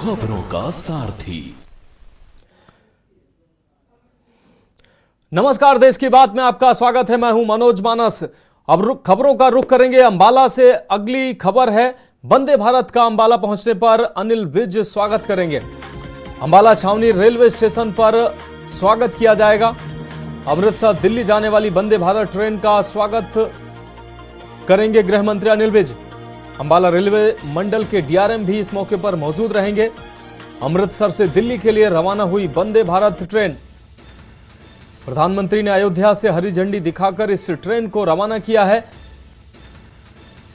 खबरों का सारथी। नमस्कार, देश की बात में आपका स्वागत है। मैं हूं मनोज मानस। अब खबरों का रुख करेंगे अंबाला से। अगली खबर है, वंदे भारत का अंबाला पहुंचने पर अनिल विज स्वागत करेंगे। अंबाला छावनी रेलवे स्टेशन पर स्वागत किया जाएगा। अमृतसर दिल्ली जाने वाली वंदे भारत ट्रेन का स्वागत करेंगे गृह मंत्री अनिल विज। अंबाला रेलवे मंडल के डीआरएम भी इस मौके पर मौजूद रहेंगे। अमृतसर से दिल्ली के लिए रवाना हुई वंदे भारत ट्रेन, प्रधानमंत्री ने अयोध्या से हरी झंडी दिखाकर इस ट्रेन को रवाना किया है।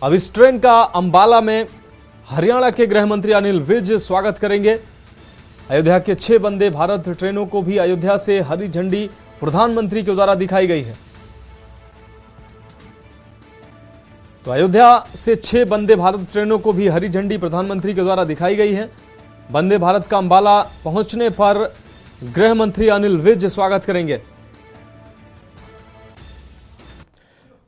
अब इस ट्रेन का अंबाला में हरियाणा के गृह मंत्री अनिल विज स्वागत करेंगे। अयोध्या के 6 वंदे भारत ट्रेनों को भी अयोध्या से हरी झंडी प्रधानमंत्री के द्वारा दिखाई गई है। तो अयोध्या से 6 वंदे भारत ट्रेनों को भी हरी झंडी प्रधानमंत्री के द्वारा दिखाई गई है। वंदे भारत का अंबाला पहुंचने पर गृह मंत्री अनिल विज स्वागत करेंगे।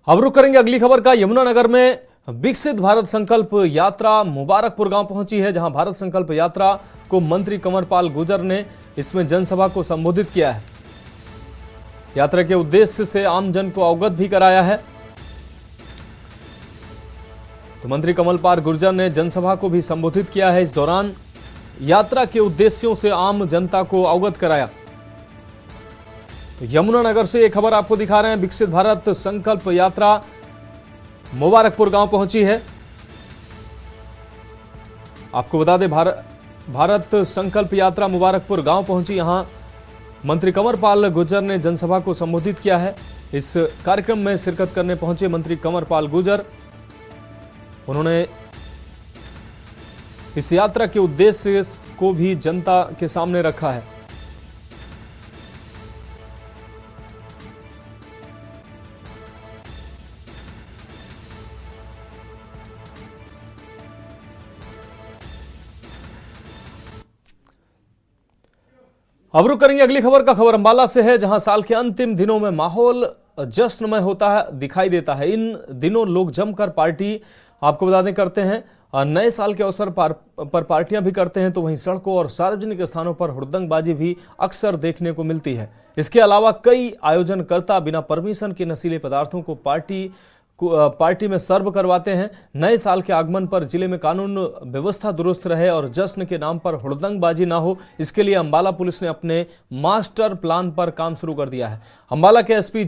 अब रुक करेंगे अगली खबर का। यमुनानगर में विकसित भारत संकल्प यात्रा मुबारकपुर गांव पहुंची है, जहां भारत संकल्प यात्रा को मंत्री कंवरपाल गुर्जर ने इसमें जनसभा को संबोधित किया है। यात्रा के उद्देश्य से आमजन को अवगत भी कराया है। तो मंत्री कंवरपाल गुर्जर ने जनसभा को भी संबोधित किया है। इस दौरान यात्रा के उद्देश्यों से आम जनता को अवगत कराया। तो यमुनानगर से एक खबर आपको दिखा रहे हैं। विकसित भारत संकल्प यात्रा मुबारकपुर गांव पहुंची है। आपको बता दें, भारत संकल्प यात्रा मुबारकपुर गांव पहुंची। यहां मंत्री कंवरपाल गुर्जर ने जनसभा को संबोधित किया है। इस कार्यक्रम में शिरकत करने पहुंचे मंत्री कंवरपाल गुर्जर, उन्होंने इस यात्रा के उद्देश्य को भी जनता के सामने रखा है। अब रुक करेंगे अगली खबर का। खबर अंबाला से है, जहां साल के अंतिम दिनों में माहौल जश्नमय होता है, दिखाई देता है। इन दिनों लोग जमकर पार्टी, आपको बता दें, करते हैं। नए साल के अवसर पर पार्टियां भी करते हैं। तो वहीं सड़कों और सार्वजनिक स्थानों पर हुड़दंगबाजी भी अक्सर देखने को मिलती है। इसके अलावा कई आयोजनकर्ता बिना परमिशन के नशीले पदार्थों को पार्टी में सर्व करवाते हैं। नए साल के आगमन पर जिले में कानून व्यवस्था दुरुस्त रहे और जश्न के नाम पर हुड़दंगबाजी ना हो, इसके लिए अंबाला पुलिस ने अपने मास्टर प्लान पर काम शुरू कर दिया है। अंबाला के एसपी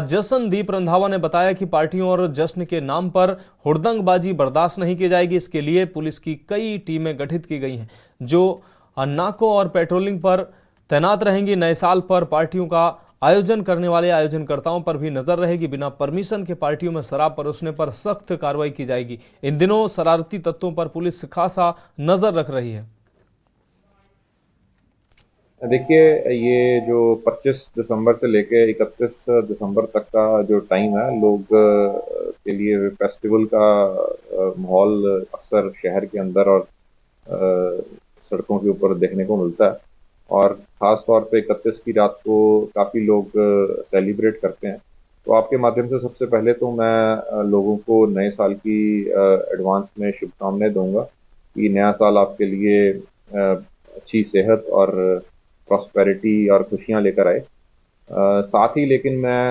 जसनदीप रंधावा ने बताया कि पार्टियों और जश्न के नाम पर हुड़दंगबाजी बर्दाश्त नहीं की जाएगी। इसके लिए पुलिस की कई टीमें गठित की गई हैं, जो नाकों और पेट्रोलिंग पर तैनात रहेंगी। नए साल पर पार्टियों का आयोजन करने वाले आयोजनकर्ताओं पर भी नजर रहेगी। बिना परमिशन के पार्टियों में शराब परोसने पर सख्त कार्रवाई की जाएगी। इन दिनों शरारती तत्वों पर पुलिस खासा नजर रख रही है। देखिए, ये जो 25 दिसंबर से लेके 31 दिसंबर तक का जो टाइम है, लोग के लिए फेस्टिवल का माहौल अक्सर शहर के अंदर और सड़कों के ऊपर देखने को मिलता है। और ख़ास तौर पे 31 की रात को काफ़ी लोग सेलिब्रेट करते हैं। तो आपके माध्यम से सबसे पहले तो मैं लोगों को नए साल की एडवांस में शुभकामनाएं दूंगा कि नया साल आपके लिए अच्छी सेहत और प्रॉस्पेरिटी और खुशियां लेकर आए। साथ ही लेकिन मैं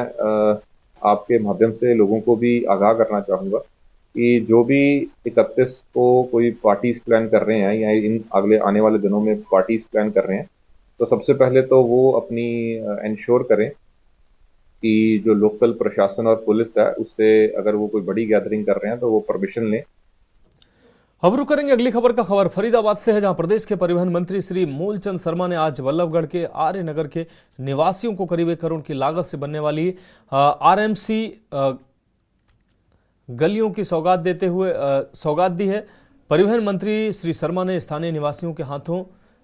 आपके माध्यम से लोगों को भी आगाह करना चाहूँगा कि जो भी 31 को कोई पार्टीज प्लान कर रहे हैं या इन अगले आने वाले दिनों में पार्टीज प्लान कर रहे हैं, तो सबसे पहले तो वो अपनी इंश्योर करें कि जो लोकल प्रशासन और पुलिस है उससे अगर वो कोई बड़ी गैदरिंग कर रहे हैं तो वो परमिशन लें। अब रुक करेंगे अगली खबर का। खबर फरीदाबाद से है, जहां प्रदेश के परिवहन मंत्री श्री मूलचंद शर्मा ने आज वल्लभगढ़ के आर्य नगर के निवासियों को करीब 1 करोड़ की लागत से बनने वाली आरएमसी गलियों की सौगात दी है। परिवहन मंत्री श्री शर्मा ने स्थानीय निवासियों के हाथों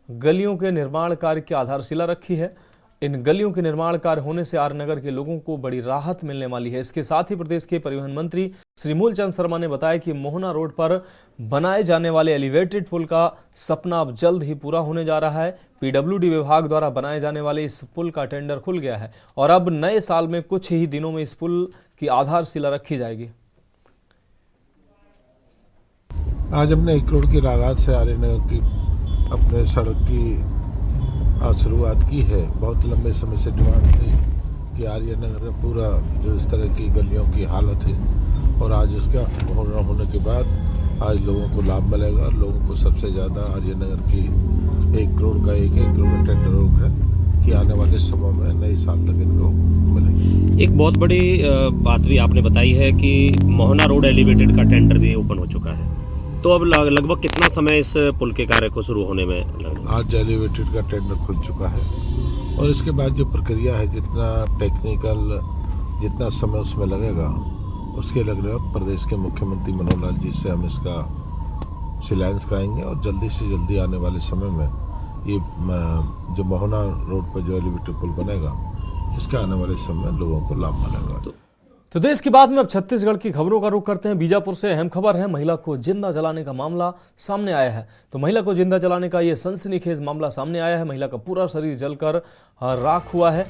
गलियों के निर्माण कार्य की आधारशिला रखी है। इन गलियों के निर्माण कार्य होने से आर्य नगर के लोगों को बड़ी राहत मिलने वाली है। इसके साथ ही प्रदेश के परिवहन मंत्री श्री मूलचंद शर्मा ने बताया कि मोहना रोड पर बनाए जाने वाले एलिवेटेड पुल का सपना अब जल्द ही पूरा होने जा रहा है। पीडब्ल्यूडी विभाग द्वारा बनाए जाने वाले इस पुल का टेंडर खुल गया है और अब नए साल में कुछ ही दिनों में इस पुल की आधारशिला रखी जाएगी। आज हमने 1 करोड़ की लागत से आर्य नगर की अपने सड़क की शुरुआत की है। बहुत लंबे समय से डिमांड थी कि आर्यनगर में पूरा जो इस तरह की गलियों की हालत है, और आज इसका होने के बाद आज लोगों को लाभ मिलेगा। लोगों को सबसे ज़्यादा आर्यनगर की 1 करोड़ का 1 करोड़ टेंडर है कि आने वाले समय में नए साल तक इनको मिलेगी। एक बहुत बड़ी बात भी आपने बताई है कि मोहना रोड एलिवेटेड का टेंडर भी ओपन हो चुका है, तो अब लगभग कितना समय इस पुल के कार्य को शुरू होने में लगेगा? आज एलिवेटेड का टेंडर खुल चुका है और इसके बाद जो प्रक्रिया है, जितना टेक्निकल जितना समय उसमें लगेगा, उसके लगने में प्रदेश के मुख्यमंत्री मनोहर लाल जी से हम इसका शिलान्यास कराएंगे और जल्दी से जल्दी आने वाले समय में ये जो मोहना रोड पर जो एलिवेटेड पुल बनेगा, इसका आने वाले समय में लोगों को लाभ मिलेगा। तो देश की बात में अब छत्तीसगढ़ की खबरों का रुख करते हैं। बीजापुर से अहम खबर है, महिला को जिंदा जलाने का मामला सामने आया है। तो महिला को जिंदा जलाने का यह सनसनीखेज मामला सामने आया है। महिला का पूरा शरीर जलकर राख हुआ है।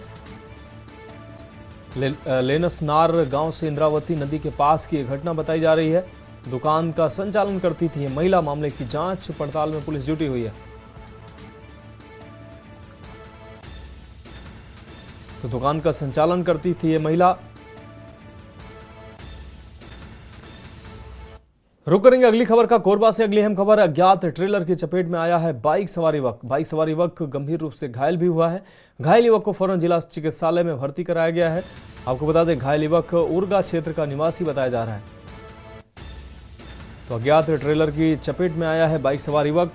लेनसनार गांव से इंद्रावती नदी के पास की यह घटना बताई जा रही है। दुकान का संचालन करती थी ये महिला। मामले की जांच पड़ताल में पुलिस जुटी हुई है। तो दुकान का संचालन करती थी ये महिला। रुक करेंगे अगली खबर का। कोरबा से अगली अहम खबर, अज्ञात ट्रेलर की चपेट में आया है बाइक सवार युवक। बाइक सवार युवक गंभीर रूप से घायल भी हुआ है। घायल युवक को फौरन जिला चिकित्सालय में भर्ती कराया गया है। आपको बता दें, घायल युवक उर्गा क्षेत्र का निवासी बताया जा रहा है। तो अज्ञात ट्रेलर की चपेट में आया है बाइक सवार युवक।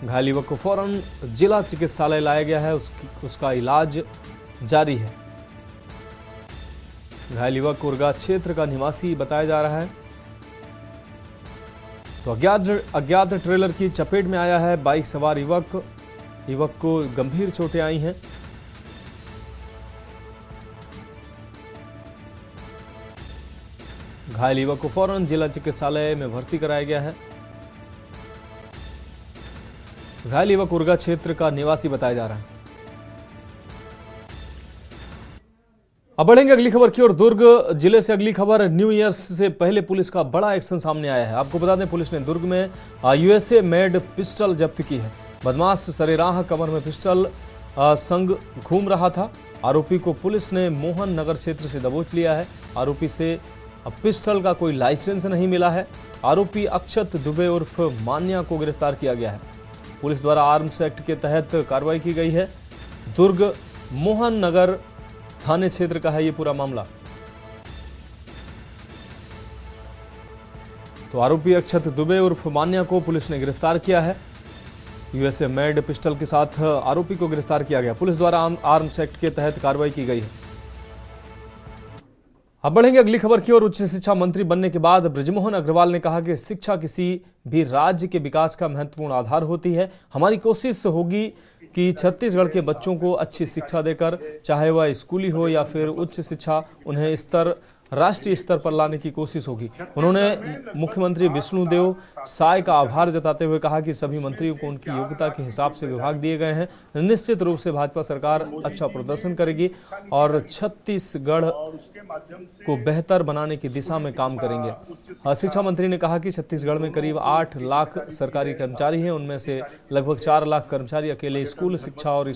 घायल युवक को फौरन जिला चिकित्सालय लाया गया है। उसका इलाज जारी है। घायल युवक उर्गा क्षेत्र का निवासी बताया जा रहा है। तो अज्ञात ट्रेलर की चपेट में आया है बाइक सवार युवक। युवक को गंभीर चोटें आई हैं। घायल युवक को फौरन जिला चिकित्सालय में भर्ती कराया गया है। घायल युवक उर्गा क्षेत्र का निवासी बताया जा रहा है। अब बढ़ेंगे अगली खबर की ओर। दुर्ग जिले से अगली खबर, न्यू ईयर्स से पहले पुलिस का बड़ा एक्शन सामने आया है। आपको बता दें, पुलिस ने दुर्ग में यूएसए मेड पिस्टल जब्त की है। बदमाश सरेराह कमर में पिस्टल संग घूम रहा था। आरोपी को पुलिस ने मोहन नगर क्षेत्र से दबोच लिया है। आरोपी से पिस्टल का कोई लाइसेंस नहीं मिला है। आरोपी अक्षत दुबे उर्फ मान्या को गिरफ्तार किया गया है। पुलिस द्वारा आर्म्स एक्ट के तहत कार्रवाई की गई है। दुर्ग मोहन नगर थाने क्षेत्र का है ये पूरा मामला। तो आरोपी अक्षत दुबे उर्फ मान्या को पुलिस ने गिरफ्तार किया है। यूएसए मेड पिस्टल के साथ आरोपी को गिरफ्तार किया गया। पुलिस द्वारा आर्म्स एक्ट के तहत कार्रवाई की गई है। अब बढ़ेंगे अगली खबर की ओर। उच्च शिक्षा मंत्री बनने के बाद बृजमोहन अग्रवाल ने कहा कि शिक्षा किसी भी राज्य के विकास का महत्वपूर्ण आधार होती है। हमारी कोशिश होगी कि छत्तीसगढ़ के बच्चों को अच्छी शिक्षा देकर, चाहे वह स्कूली हो या फिर उच्च शिक्षा, उन्हें राष्ट्रीय स्तर पर लाने की कोशिश होगी। उन्होंने मुख्यमंत्री विष्णुदेव साय का आभार जताते हुए कहा कि सभी मंत्रियों को उनकी योग्यता के हिसाब से विभाग दिए गए हैं। निश्चित रूप से भाजपा सरकार अच्छा प्रदर्शन करेगी और छत्तीसगढ़ को बेहतर बनाने की दिशा में काम करेंगे। शिक्षा मंत्री ने कहा कि छत्तीसगढ़ में करीब 8 लाख सरकारी कर्मचारी हैं। उनमें से लगभग 4 लाख कर्मचारी अकेले स्कूल शिक्षा और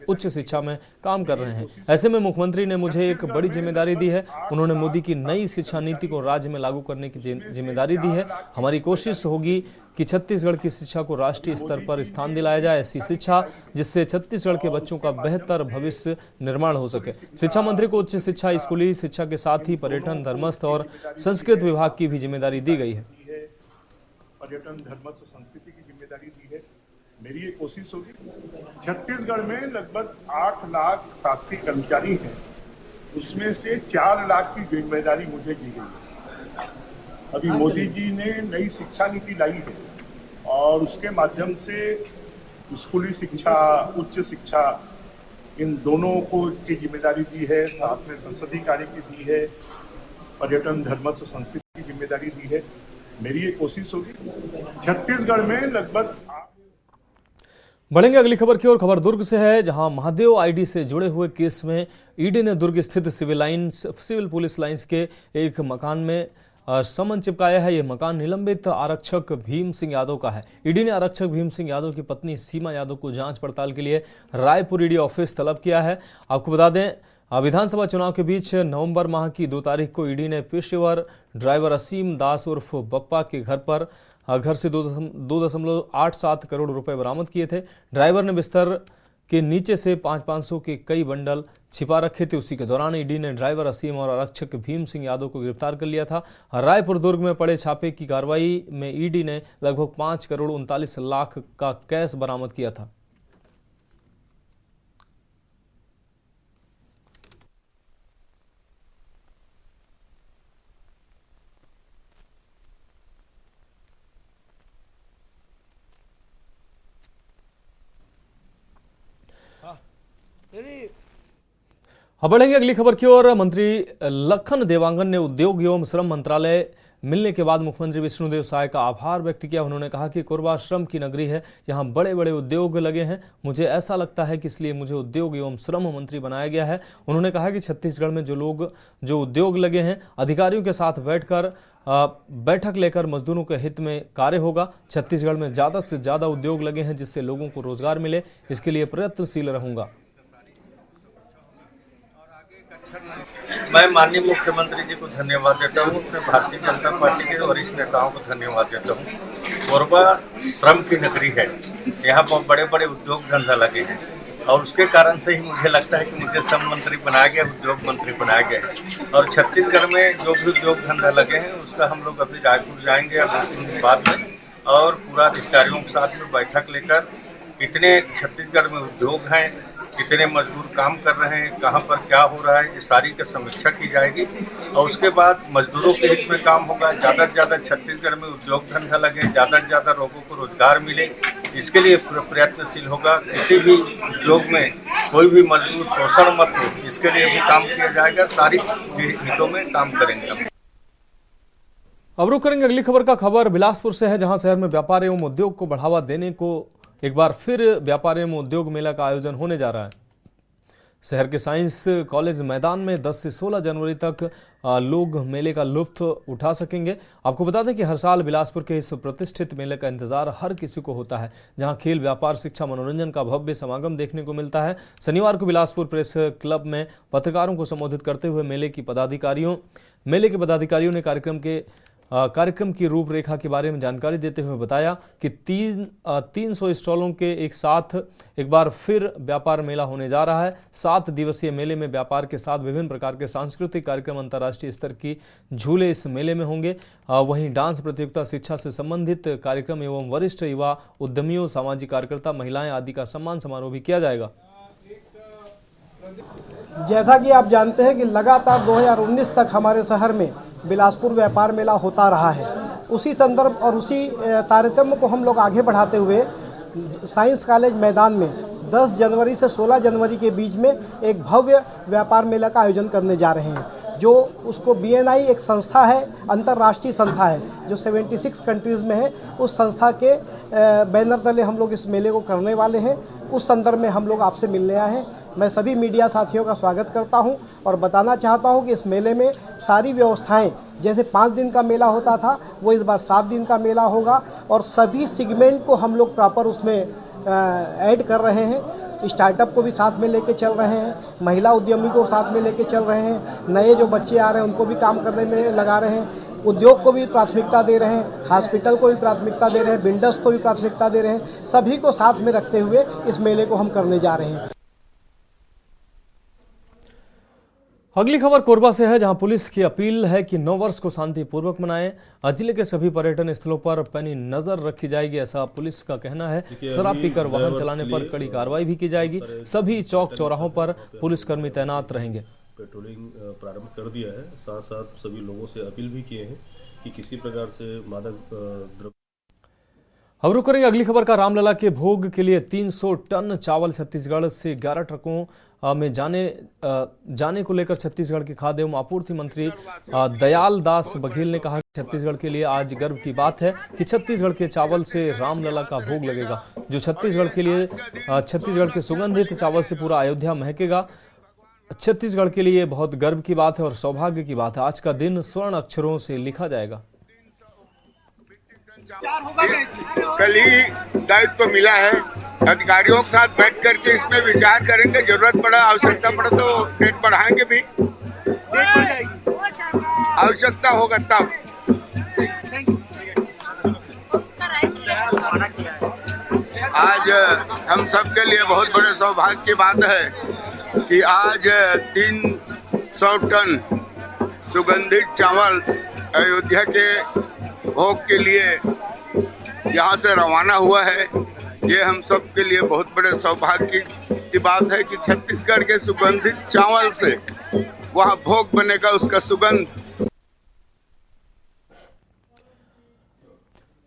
उच्च शिक्षा में काम कर रहे हैं। ऐसे में मुख्यमंत्री ने मुझे एक बड़ी जिम्मेदारी दी है। उन्होंने मोदी की नई शिक्षा नीति को राज्य में लागू करने की जिम्मेदारी दी है। हमारी कोशिश होगी कि छत्तीसगढ़ की शिक्षा को राष्ट्रीय स्तर पर स्थान दिलाया जाए, ऐसी शिक्षा जिससे छत्तीसगढ़ के बच्चों का बेहतर भविष्य निर्माण हो सके। शिक्षा मंत्री को उच्च शिक्षा, स्कूली शिक्षा के साथ ही पर्यटन, धर्मस्थ और संस्कृत विभाग की भी जिम्मेदारी दी गई है। पर्यटन, धर्मस्थ, संस्कृति की जिम्मेदारी दी है। मेरी ये कोशिश होगी। छत्तीसगढ़ में लगभग 8 लाख शासकीय कर्मचारी हैं, उसमें से 4 लाख की जिम्मेदारी मुझे दी गई है। अभी मोदी जी ने नई शिक्षा नीति लाई है और उसके माध्यम से स्कूली शिक्षा, उच्च शिक्षा, इन दोनों को की जिम्मेदारी दी है। साथ में संसदीय कार्य की दी है, पर्यटन, धर्मस्थ, संस्कृति की जिम्मेदारी दी है। मेरी ये कोशिश होगी। छत्तीसगढ़ में लगभग बढ़ेंगे अगली खबर की ओर। खबर दुर्ग से है, जहां महादेव आईडी से जुड़े हुए केस में ईडी ने दुर्ग स्थित सिविल पुलिस लाइंस के एक मकान में समन चिपकाया है। ये मकान निलंबित आरक्षक भीम सिंह यादव का है। ईडी ने आरक्षक भीम सिंह यादव की पत्नी सीमा यादव को जांच पड़ताल के लिए रायपुर ईडी ऑफिस तलब किया है। आपको बता दें, विधानसभा चुनाव के बीच नवंबर माह की 2 तारीख को ईडी ने पेशेवर ड्राइवर असीम दास उर्फ बप्पा के घर से 2.87 करोड़ रुपए बरामद किए थे। ड्राइवर ने बिस्तर के नीचे से 500 के कई बंडल छिपा रखे थे। उसी के दौरान ईडी ने ड्राइवर असीम और आरक्षक भीम सिंह यादव को गिरफ्तार कर लिया था। रायपुर दुर्ग में पड़े छापे की कार्रवाई में ईडी ने लगभग 5 करोड़ 39 लाख का कैश बरामद किया था। अब बढ़ेंगे अगली खबर की ओर। मंत्री लखन देवांगन ने उद्योग एवं श्रम मंत्रालय मिलने के बाद मुख्यमंत्री विष्णुदेव साय का आभार व्यक्त किया। उन्होंने कहा कि कोरबा श्रम की नगरी है, यहाँ बड़े बड़े उद्योग लगे हैं। मुझे ऐसा लगता है कि इसलिए मुझे उद्योग एवं श्रम मंत्री बनाया गया है। उन्होंने कहा कि छत्तीसगढ़ में जो उद्योग लगे हैं, अधिकारियों के साथ बैठक लेकर मजदूरों के हित में कार्य होगा। छत्तीसगढ़ में ज़्यादा से ज़्यादा उद्योग लगे हैं जिससे लोगों को रोजगार मिले, इसके लिए प्रयत्नशील रहूंगा। मैं माननीय मुख्यमंत्री जी को धन्यवाद देता हूँ, अपने भारतीय जनता पार्टी के वरिष्ठ नेताओं को धन्यवाद देता हूँ। कोरबा श्रम की नगरी है, यहाँ बहुत बड़े बड़े उद्योग धंधा लगे हैं और उसके कारण से ही मुझे लगता है कि मुझे श्रम मंत्री बनाया गया, उद्योग मंत्री बनाया गया है। और छत्तीसगढ़ में जो भी उद्योग धंधा लगे हैं उसका हम लोग अभी रायपुर जाएंगे अब 2-3 दिन बाद में और पूरा अधिकारियों के साथ में बैठक लेकर कितने छत्तीसगढ़ में उद्योग हैं, कितने मजदूर काम कर रहे हैं, कहाँ पर क्या हो रहा है, ये सारी की समीक्षा की जाएगी और उसके बाद मजदूरों के हित में काम होगा। ज़्यादा से ज़्यादा छत्तीसगढ़ में उद्योग धंधा लगे, ज़्यादा से ज़्यादा लोगों को रोजगार मिले, इसके लिए प्रयत्नशील होगा। किसी भी उद्योग में कोई भी मजदूर शोषण मत हो, इसके लिए भी काम किया जाएगा। सारी हितों में काम करेंगे हम। अब रुक करेंगे अगली खबर बिलासपुर से है, जहां शहर में व्यापार एवं उद्योग को बढ़ावा देने को एक बार फिर व्यापार एवं उद्योग मेला का आयोजन होने जा रहा है। शहर के साइंस कॉलेज मैदान में 10 से 16 जनवरी तक लोग मेले का लुत्फ उठा सकेंगे। आपको बता दें कि हर साल बिलासपुर के इस प्रतिष्ठित मेले का इंतजार हर किसी को होता है, जहां खेल, व्यापार, शिक्षा, मनोरंजन का भव्य समागम देखने को मिलता है। शनिवार को बिलासपुर प्रेस क्लब में पत्रकारों को संबोधित करते हुए मेले के पदाधिकारियों ने कार्यक्रम की रूपरेखा के बारे में जानकारी देते हुए बताया कि 300 स्टॉलों के एक साथ एक बार फिर व्यापार मेला होने जा रहा है। 7 दिवसीय मेले में व्यापार के साथ विभिन्न प्रकार के सांस्कृतिक कार्यक्रम, अंतर्राष्ट्रीय स्तर की झूले इस मेले में होंगे। वहीं डांस प्रतियोगिता, शिक्षा से संबंधित कार्यक्रम एवं वरिष्ठ युवा उद्यमियों, सामाजिक कार्यकर्ता, महिलाएं आदि का सम्मान समारोह भी किया जाएगा। जैसा कि आप जानते हैं कि लगातार 2019 तक हमारे शहर में बिलासपुर व्यापार मेला होता रहा है। उसी संदर्भ और उसी तारतम्य को हम लोग आगे बढ़ाते हुए साइंस कॉलेज मैदान में 10 जनवरी से 16 जनवरी के बीच में एक भव्य व्यापार मेला का आयोजन करने जा रहे हैं। जो उसको BNI एक संस्था है, अंतर्राष्ट्रीय संस्था है जो 76 कंट्रीज़ में है, उस संस्था के बैनर तले हम लोग इस मेले को करने वाले हैं। उस संदर्भ में हम लोग आपसे मिलने आए हैं। मैं सभी मीडिया साथियों का स्वागत करता हूं और बताना चाहता हूं कि इस मेले में सारी व्यवस्थाएं, जैसे 5 दिन का मेला होता था वो इस बार 7 दिन का मेला होगा और सभी सेगमेंट को हम लोग प्रॉपर उसमें ऐड कर रहे हैं। स्टार्टअप को भी साथ में लेके चल रहे हैं, महिला उद्यमी को साथ में लेके चल रहे हैं, नए जो बच्चे आ रहे हैं उनको भी काम करने में लगा रहे हैं, उद्योग को भी प्राथमिकता दे रहे हैं, हॉस्पिटल को भी प्राथमिकता दे रहे हैं, बिल्डर्स को भी प्राथमिकता दे रहे हैं। सभी को साथ में रखते हुए इस मेले को हम करने जा रहे हैं। अगली खबर कोरबा से है, जहां पुलिस की अपील है कि नववर्ष को शांतिपूर्वक मनाएं। जिले के सभी पर्यटन स्थलों पर पैनी नजर रखी जाएगी, ऐसा पुलिस का कहना है। शराब पीकर वाहन चलाने पर कड़ी कार्रवाई भी की जाएगी। सभी चौक चौराहों पर पुलिसकर्मी तैनात रहेंगे। पेट्रोलिंग प्रारंभ कर दिया है, साथ साथ सभी लोगों से अपील भी किए हैं कि किसी प्रकार से मादक द्रव्य। अब रुक करेंगे अगली खबर का। रामलला के भोग के लिए 300 टन चावल छत्तीसगढ़ से 11 ट्रकों में जाने को लेकर छत्तीसगढ़ के खाद्य एवं आपूर्ति मंत्री दयाल दास बघेल ने कहा कि छत्तीसगढ़ के लिए आज गर्व की बात है कि छत्तीसगढ़ के चावल से रामलला का भोग लगेगा, जो छत्तीसगढ़ के सुगंधित चावल से पूरा अयोध्या महकेगा। छत्तीसगढ़ के लिए बहुत गर्व की बात है और सौभाग्य की बात है। आज का दिन स्वर्ण अक्षरों से लिखा जाएगा। कल ही दायित्व मिला है, अधिकारियों के साथ बैठ करके इसमें विचार करेंगे, जरूरत पड़ा आवश्यकता पड़ा तो डेट बढ़ाएंगे भी, आवश्यकता होगा तब। आज हम सबके लिए बहुत बड़े सौभाग्य की बात है कि आज 300 टन सुगंधित चावल अयोध्या के भोग के लिए यहाँ से रवाना हुआ है। ये हम सब के लिए बहुत बड़े सौभाग्य की बात है कि छत्तीसगढ़ के सुगंधित चावल से वहाँ भोग बनेगा, उसका सुगंध।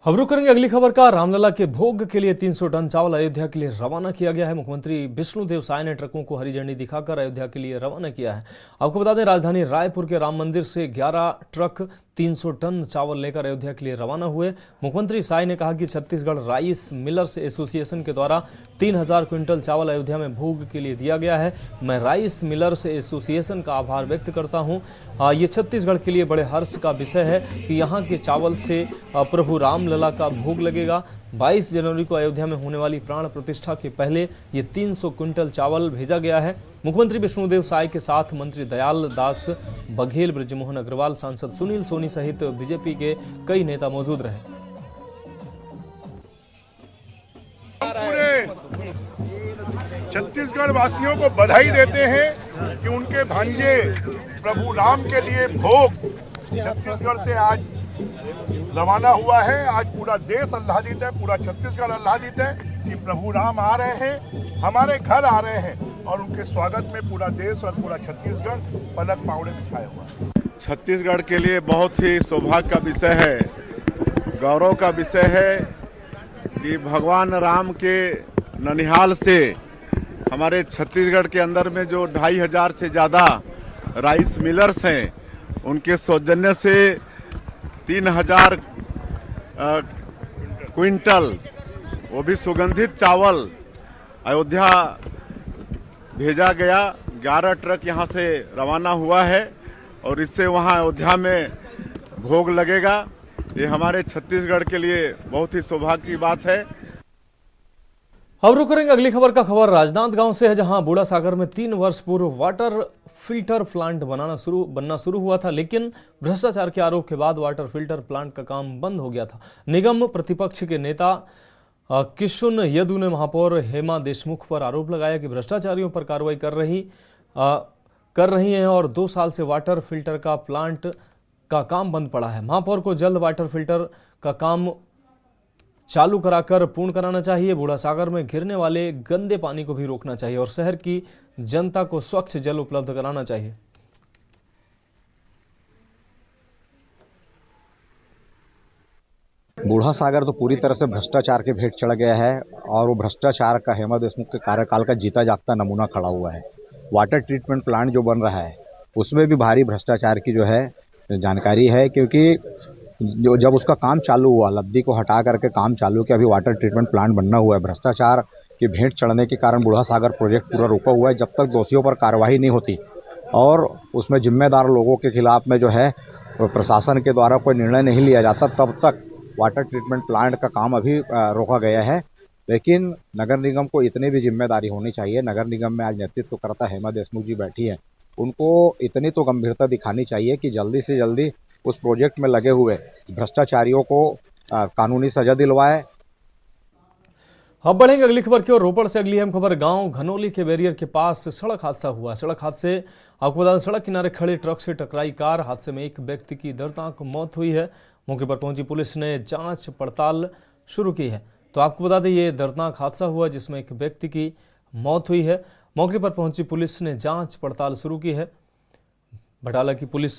अब रुक करेंगे अगली खबर का। रामलला के भोग के लिए 300 टन चावल अयोध्या के लिए रवाना किया गया है। मुख्यमंत्री विष्णुदेव साय ने ट्रकों को हरी झंडी दिखाकर अयोध्या के लिए रवाना किया है। आपको बता दें, राजधानी रायपुर के राम मंदिर से 11 ट्रक 300 टन चावल लेकर अयोध्या के लिए रवाना हुए। मुख्यमंत्री साय ने कहा कि छत्तीसगढ़ राइस मिलर्स एसोसिएशन के द्वारा 3000 क्विंटल चावल अयोध्या में भोग के लिए दिया गया है। मैं राइस मिलर्स एसोसिएशन का आभार व्यक्त करता हूं। ये छत्तीसगढ़ के लिए बड़े हर्ष का विषय है कि यहाँ के चावल से प्रभु रामलला का भोग लगेगा। 22 जनवरी को अयोध्या में होने वाली प्राण प्रतिष्ठा के पहले ये 300 क्विंटल चावल भेजा गया है। मुख्यमंत्री विष्णुदेव साय के साथ मंत्री दयाल दास बघेल, बृजमोहन अग्रवाल, सांसद सुनील सोनी सहित बीजेपी के कई नेता मौजूद रहे। पूरे छत्तीसगढ़ वासियों को बधाई देते हैं कि उनके भांजे प्रभु राम के लिए भोग छत्तीसगढ़ से आज रवाना हुआ है। आज पूरा देश आह्लादित है, पूरा छत्तीसगढ़ आह्लादित है कि प्रभु राम आ रहे हैं, हमारे घर आ रहे हैं और उनके स्वागत में पूरा देश और पूरा छत्तीसगढ़ पलक पावड़े बिछाया हुआ है। छत्तीसगढ़ के लिए बहुत ही सौभाग्य का विषय है, गौरव का विषय है कि भगवान राम के ननिहाल से हमारे छत्तीसगढ़ के अंदर में जो 2500 से ज़्यादा राइस मिलर्स हैं, उनके सौजन्य से 3000 क्विंटल वो भी सुगंधित चावल अयोध्या भेजा गया। 11 ट्रक यहाँ से रवाना हुआ है और इससे वहाँ अयोध्या में भोग लगेगा। ये हमारे छत्तीसगढ़ के लिए बहुत ही सौभाग्य की बात है। अब रुक करेंगे अगली खबर का। खबर राजनांदगांव से है, जहां बूढ़ा सागर में 3 वर्ष पूर्व वाटर फिल्टर प्लांट बनना शुरू हुआ था, लेकिन भ्रष्टाचार के आरोप के बाद वाटर फिल्टर प्लांट का काम बंद हो गया था। निगम प्रतिपक्ष के नेता किशुन यदु ने महापौर हेमा देशमुख पर आरोप लगाया कि भ्रष्टाचारियों पर कार्रवाई कर रही हैं और 2 साल से वाटर फिल्टर का प्लांट का काम बंद पड़ा है। महापौर को जल्द वाटर फिल्टर का काम चालू कराकर पूर्ण कराना चाहिए। बूढ़ा सागर में गिरने वाले गंदे पानी को भी रोकना चाहिए और शहर की जनता को स्वच्छ जल उपलब्ध कराना चाहिए। बूढ़ा सागर तो पूरी तरह से भ्रष्टाचार के भेंट चढ़ गया है और वो भ्रष्टाचार का हेमा देशमुख के कार्यकाल का जीता जागता नमूना खड़ा हुआ है। वाटर ट्रीटमेंट प्लांट जो बन रहा है उसमें भी भारी भ्रष्टाचार की जो है जानकारी है, क्योंकि जब उसका काम चालू हुआ, लब्धि को हटा करके काम चालू किया, अभी वाटर ट्रीटमेंट प्लांट बनना हुआ है। भ्रष्टाचार की भेंट चढ़ने के कारण बूढ़ा सागर प्रोजेक्ट पूरा रुका हुआ है। जब तक दोषियों पर कार्रवाई नहीं होती और उसमें जिम्मेदार लोगों के खिलाफ में जो है प्रशासन के द्वारा कोई निर्णय नहीं लिया जाता, तब तक वाटर ट्रीटमेंट प्लांट का काम अभी रोका गया है। लेकिन नगर निगम को इतनी भी जिम्मेदारी होनी चाहिए। नगर निगम में आज नेतृत्व करता हेमा देशमुख जी बैठी है, उनको इतनी तो गंभीरता दिखानी चाहिए कि जल्दी से जल्दी उस प्रोजेक्ट में लगे हुए भ्रष्टाचारियों को कानूनी सजा दिलवाए। अब बढ़ेंगे अगली खबर की ओर। रोपड़ से अगली अहम खबर। गांव घनौली के बैरियर के पास सड़क हादसा हुआ। सड़क हादसे आपको बता दें, सड़क किनारे खड़े ट्रक से टकराई कार। हादसे में एक व्यक्ति की दर्दनाक मौत हुई है। मौके पर पहुंची पुलिस ने जांच पड़ताल शुरू की है। तो आपको बता दें, ये दर्दनाक हादसा हुआ जिसमें एक व्यक्ति की मौत हुई है। मौके पर पहुंची पुलिस ने जांच पड़ताल शुरू की है। बटाला की पुलिस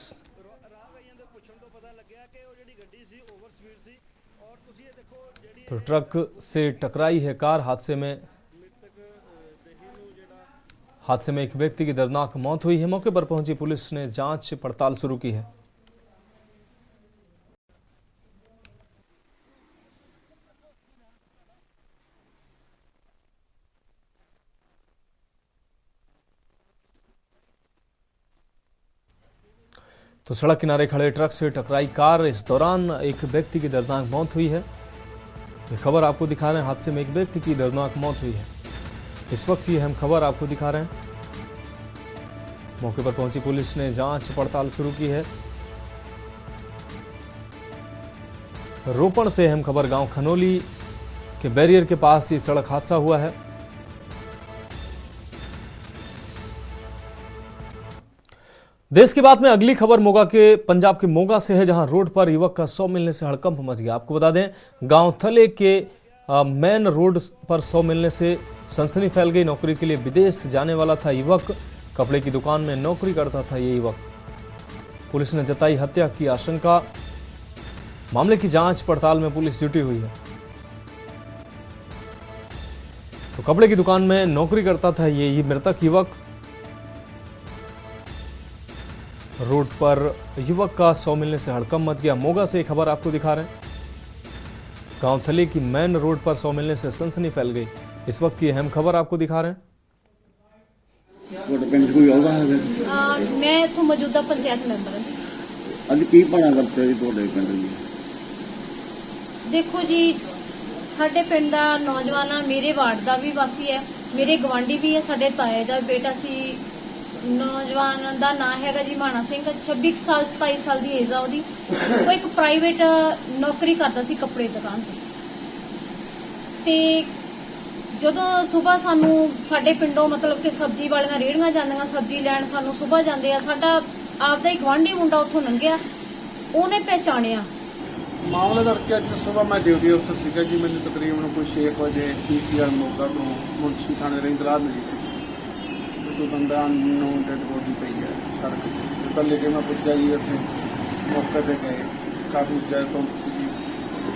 तो ट्रक से टकराई है कार। हादसे में एक व्यक्ति की दर्दनाक मौत हुई है। मौके पर पहुंची पुलिस ने जांच पड़ताल शुरू की है। तो सड़क किनारे खड़े ट्रक से टकराई कार, इस दौरान एक व्यक्ति की दर्दनाक मौत हुई है। ये खबर आपको दिखा रहे हैं, हादसे में एक व्यक्ति की दर्दनाक मौत हुई है। इस वक्त ये अहम खबर आपको दिखा रहे हैं। मौके पर पहुंची पुलिस ने जांच पड़ताल शुरू की है। रोपण से अहम खबर, गांव खनोली के बैरियर के पास ये सड़क हादसा हुआ है। देश की बात में अगली खबर मोगा के पंजाब के मोगा से है, जहां रोड पर युवक का शव मिलने से हड़कंप मच गया। आपको बता दें, गांव थले के मेन रोड पर शव मिलने से सनसनी फैल गई। नौकरी के लिए विदेश जाने वाला था युवक, कपड़े की दुकान में नौकरी करता था ये युवक। पुलिस ने जताई हत्या की आशंका। मामले की जांच पड़ताल में पुलिस जुटी हुई है। तो कपड़े की दुकान में नौकरी करता था ये मृतक युवक। रोड पर युवक का शव मिलने से हड़कंप मच गया। मोगा से एक खबर आपको दिखा रहे हैं। गांव थले की मेन रोड पर शव मिलने से सनसनी फैल गई। इस वक्त की अहम खबर आपको दिखा रहे हैं। मैं इत्थों मौजूदा पंचायत मैंबर हां जी। ਅੱਜ ਕੀ ਬਣਾ ਕਰਦੇ ਜੀ ਤੁਹਾਡੇ ਪਿੰਡ ਜੀ? देखो जी, साडे पिंड दा नौजवान मेरे वार्ड का भी वासी है, मेरे गवांढी भी है, साडे ताए दा बेटा सी। नौजवान का नाम हैगा जी माना सिंह, 26 साल 27 साल की एज आ ओदी। वो एक प्राइवेट नौकरी करता सी कपड़े दुकान ते ਜਦੋਂ सुबह सानू साडे पिंडों मतलब कि सब्जी वालियां रेहड़ियां जांदियां सब्जी लैण, सानू सुबह जांदे आ, साडा आपदा ही गवांढी मुंडा उत्थों लंघिया, ਉਹਨੇ पहचानिया। मामले दर्ज अज सुबह मैं ड्यूटी अफसर सीगा जी, मैंने तकरीबन कोई 6 बजे पीसीआर मोगा तो मुंशी थाने की इतलाह मिली सी कोई बंदा नो डेड बॉडी पई है सड़क ते। कल लेके मैं पुज्जा जी उत्थे मौके पे गए, काफ़ी ज़्यादा धुंध सी,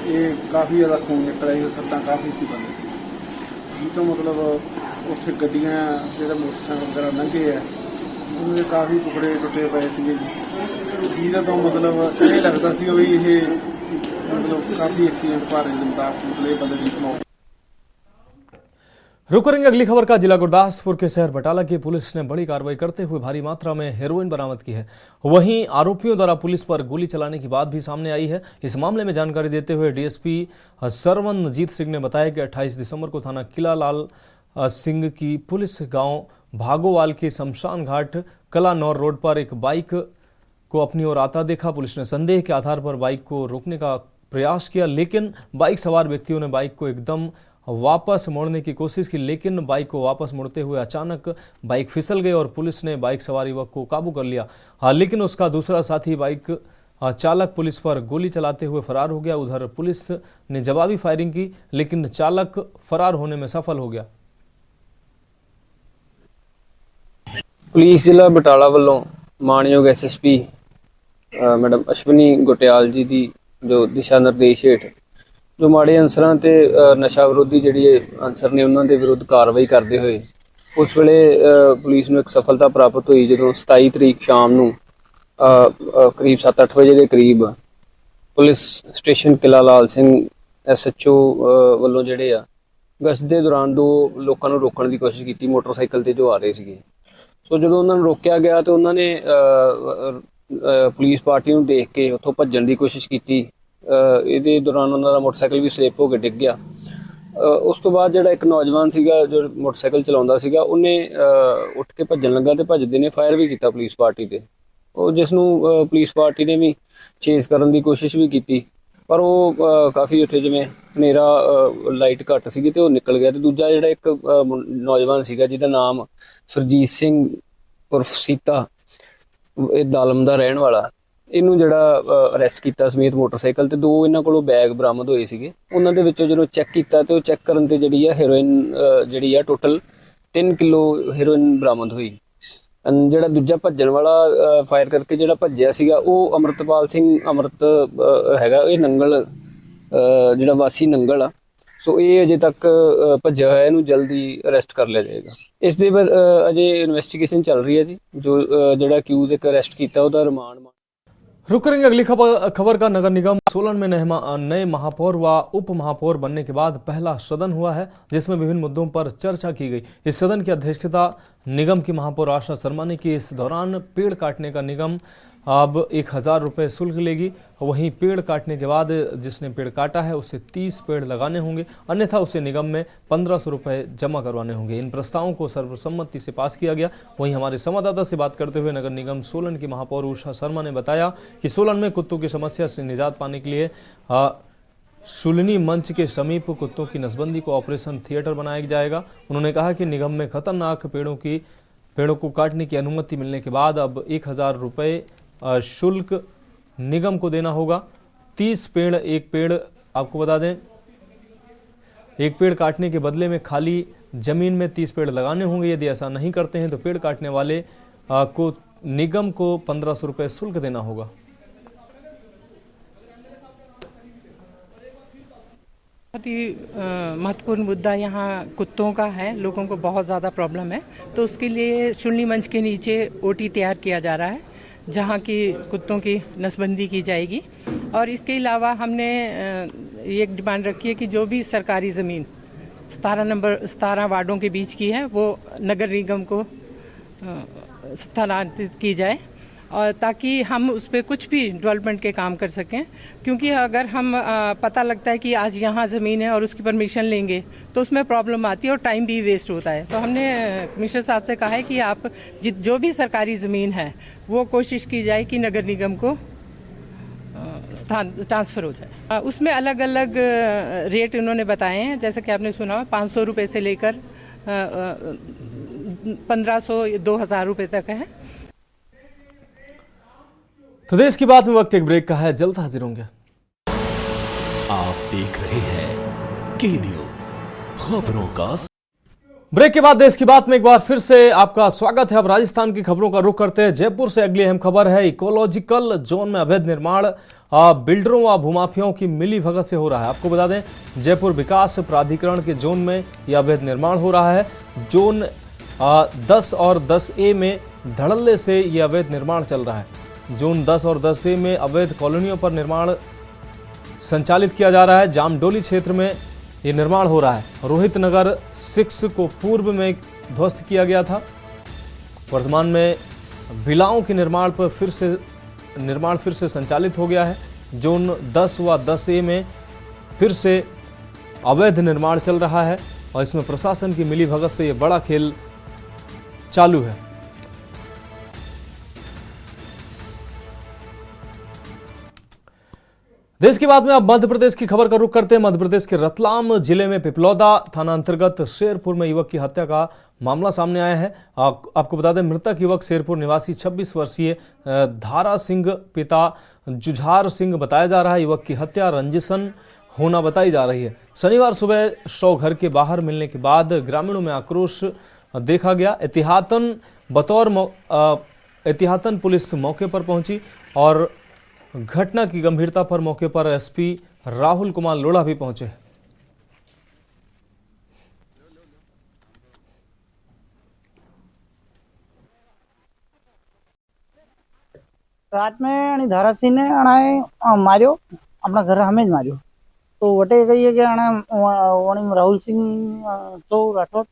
ये काफ़ी ज़्यादा खून निकला जी, सट्टां काफ़ी सी बंदे जी। तो मतलब उत्थे गड्डियां जो मोटरसाइकिल वगैरह लंघे है उन्होंने काफ़ी टुकड़े टुटे पे सी जी। तो मतलब ये लगता सी भी ये मतलब काफ़ी एक्सीडेंट भारे मतलब बंदे की मौत। रुक करेंगे अगली खबर का। जिला गुरदासपुर के शहर बटाला की पुलिस ने बड़ी कार्रवाई करते हुए भारी मात्रा में हेरोइन बरामद की है। वहीं आरोपियों द्वारा पुलिस पर गोली चलाने की बात भी सामने आई है। इस मामले में जानकारी देते हुए डीएसपी सरवनजीत सिंह ने बताया कि 28 दिसंबर को थाना किला लाल सिंह की पुलिस गांव भागोवाल के शमशान घाट कलानौर रोड पर एक बाइक को अपनी ओर आता देखा। पुलिस ने संदेह के आधार पर बाइक को रोकने का प्रयास किया, लेकिन बाइक सवार व्यक्तियों ने बाइक को एकदम वापस मोड़ने की कोशिश की, लेकिन बाइक को वापस मुड़ते हुए अचानक बाइक फिसल गई और पुलिस ने बाइक सवार युवक को काबू कर लिया। लेकिन उसका दूसरा साथी बाइक चालक पुलिस पर गोली चलाते हुए फरार हो गया। उधर पुलिस ने जवाबी फायरिंग की, लेकिन चालक फरार होने में सफल हो गया। पुलिस जिला बटाला वालों मानयोग SSP मैडम अश्विनी गुटियाल जी की जो दिशा निर्देश हेठ जो माड़े अंसरां ते नशा विरोधी जिहड़ी अंसर ने उन्हां दे विरुद्ध कार्रवाई करते हुए उस वेले पुलिस नूं एक सफलता प्राप्त हुई जदों 27 तरीक शाम नूं करीब 7-8 बजे के करीब पुलिस स्टेशन किला लाल सिंह SHO वालों जिहड़े आ गश्त दे दौरान 2 लोकां नूं रोकण दी कोशिश की मोटरसाइकिल ते जो आ रहे सीगे। सो जो उन्होंने रोकया गया तो उन्होंने पुलिस पार्टी को देख के उतों भजन की कोशिश की। ये दौरान उन्होंने मोटरसाइकिल भी स्लिप होकर डिग गया। उस तो बाद जो एक नौजवान सीगा जो मोटरसाइकिल चलाता सीगा उन्हें उठ के भजन लगा तो भजदे ने फायर भी किया पुलिस पार्टी से, और जिसनों पुलिस पार्टी ने भी चेस करने की कोशिश भी की, पर वो काफ़ी उत्थे जिवें हनेरा लाइट घट सी तो निकल गया। तो दूजा जो एक नौजवान सीगा जिहदा नाम सुरजीत सिंह उर्फ सीता दालम का रहन वाला, इनू जिहड़ा अरैसट किया समेत मोटरसाइकिल ते 2 इन्हां कोलों बैग बरामद होए सीगे। उन्हां दे विचों जदों चैक किया तो चैक करन ते जिहड़ी है हेरोइन जिहड़ी है टोटल 3 किलो हेरोइन बरामद हुई। जिहड़ा दूजा भज्जण वाला फायर करके जिहड़ा भज्जिया सीगा वो अमृतपाल सिंह अमृत हैगा, ये नंगल जिहड़ा वासी नंगल आ। सो ये अजे तक भज्जिया होया, इहनूं जल्दी अरैसट कर लिया जाएगा। इस दे बाद अजे इन्वेस्टिगेशन चल रही है जी। जो जिहड़ा अक्यूज एक अरैसट किया उहदा रिमांड। रुक करेंगे अगली खबर का। नगर निगम सोलन में नए महापौर व उप महापौर बनने के बाद पहला सदन हुआ है, जिसमें विभिन्न मुद्दों पर चर्चा की गई। इस सदन की अध्यक्षता निगम की महापौर आशा शर्मा ने की। इस दौरान पेड़ काटने का निगम अब 1000 रुपये शुल्क लेगी। वहीं पेड़ काटने के बाद जिसने पेड़ काटा है उसे 30 पेड़ लगाने होंगे, अन्यथा उसे निगम में 1500 रुपये जमा करवाने होंगे। इन प्रस्तावों को सर्वसम्मति से पास किया गया। वहीं हमारे संवाददाता से बात करते हुए नगर निगम सोलन की महापौर उषा शर्मा ने बताया कि सोलन में कुत्तों की समस्या से निजात पाने के लिए शुलिनी मंच के समीप कुत्तों की नसबंदी को ऑपरेशन थिएटर बनाया जाएगा। उन्होंने कहा कि निगम में खतरनाक पेड़ों को काटने की अनुमति मिलने के बाद अब 1000 रुपये शुल्क निगम को देना होगा। 30 पेड़, एक पेड़ आपको बता दें, एक पेड़ काटने के बदले में खाली जमीन में 30 पेड़ लगाने होंगे। यदि ऐसा नहीं करते हैं तो पेड़ काटने वाले को निगम को 1500 रुपये शुल्क देना होगा। बहुत ही महत्वपूर्ण मुद्दा यहाँ कुत्तों का है। लोगों को बहुत ज़्यादा प्रॉब्लम है, तो उसके लिए शुलिनी मंच के नीचे ओटी तैयार किया जा रहा है जहाँ की कुत्तों की नसबंदी की जाएगी। और इसके अलावा हमने ये डिमांड रखी है कि जो भी सरकारी ज़मीन 17 वार्डों के बीच की है वो नगर निगम को स्थानांतरित की जाए, और ताकि हम उस पर कुछ भी डेवलपमेंट के काम कर सकें। क्योंकि अगर हम पता लगता है कि आज यहाँ ज़मीन है और उसकी परमिशन लेंगे तो उसमें प्रॉब्लम आती है और टाइम भी वेस्ट होता है। तो हमने कमिश्नर साहब से कहा है कि आप जो भी सरकारी ज़मीन है वो कोशिश की जाए कि नगर निगम को ट्रांसफ़र हो जाए। उसमें अलग अलग रेट उन्होंने बताए हैं, जैसे कि आपने सुना 500 रुपये से लेकर 1500-2000 रुपये तक है। तो देश की बात में वक्त एक ब्रेक का है, जल्द हाजिर होंगे। आप देख रहे हैं के न्यूज़ खबरों का। ब्रेक के बाद देश की बात में एक बार फिर से आपका स्वागत है। अब राजस्थान की खबरों का रुख करते हैं। जयपुर से अगली अहम खबर है, इकोलॉजिकल जोन में अवैध निर्माण बिल्डरों व भूमाफियाओं की मिली भगत से हो रहा है। आपको बता दें, जयपुर विकास प्राधिकरण के जोन में यह अवैध निर्माण हो रहा है। जोन 10 और 10A में धड़ल्ले से यह अवैध निर्माण चल रहा है। जोन 10 और 10A में अवैध कॉलोनियों पर निर्माण संचालित किया जा रहा है। जामडोली क्षेत्र में ये निर्माण हो रहा है। रोहित नगर 6 को पूर्व में ध्वस्त किया गया था। वर्तमान में विलाओं के निर्माण फिर से संचालित हो गया है। जोन 10 व 10A में फिर से अवैध निर्माण चल रहा है और इसमें प्रशासन की मिलीभगत से ये बड़ा खेल चालू है। देश की बात में अब मध्य प्रदेश की खबर का रुख करते हैं। मध्य प्रदेश के रतलाम जिले में पिपलौदा थाना अंतर्गत शेरपुर में युवक की हत्या का मामला सामने आया है। आपको बता दें, मृतक युवक शेरपुर निवासी 26 वर्षीय धारा सिंह पिता जुझार सिंह बताया जा रहा है। युवक की हत्या रंजिशन होना बताई जा रही है। शनिवार सुबह शव घर के बाहर मिलने के बाद ग्रामीणों में आक्रोश देखा गया। एहतियातन पुलिस मौके पर पहुंची और घटना की गंभीरता पर मौके पर एसपी राहुल कुमार लोढ़ा भी पहुंचे। रात में धारा सिंह ने अणाए मारियो, अपना घर हमें मारियो। तो वटे गई है कि वणी राहुल सिंह तो राठौर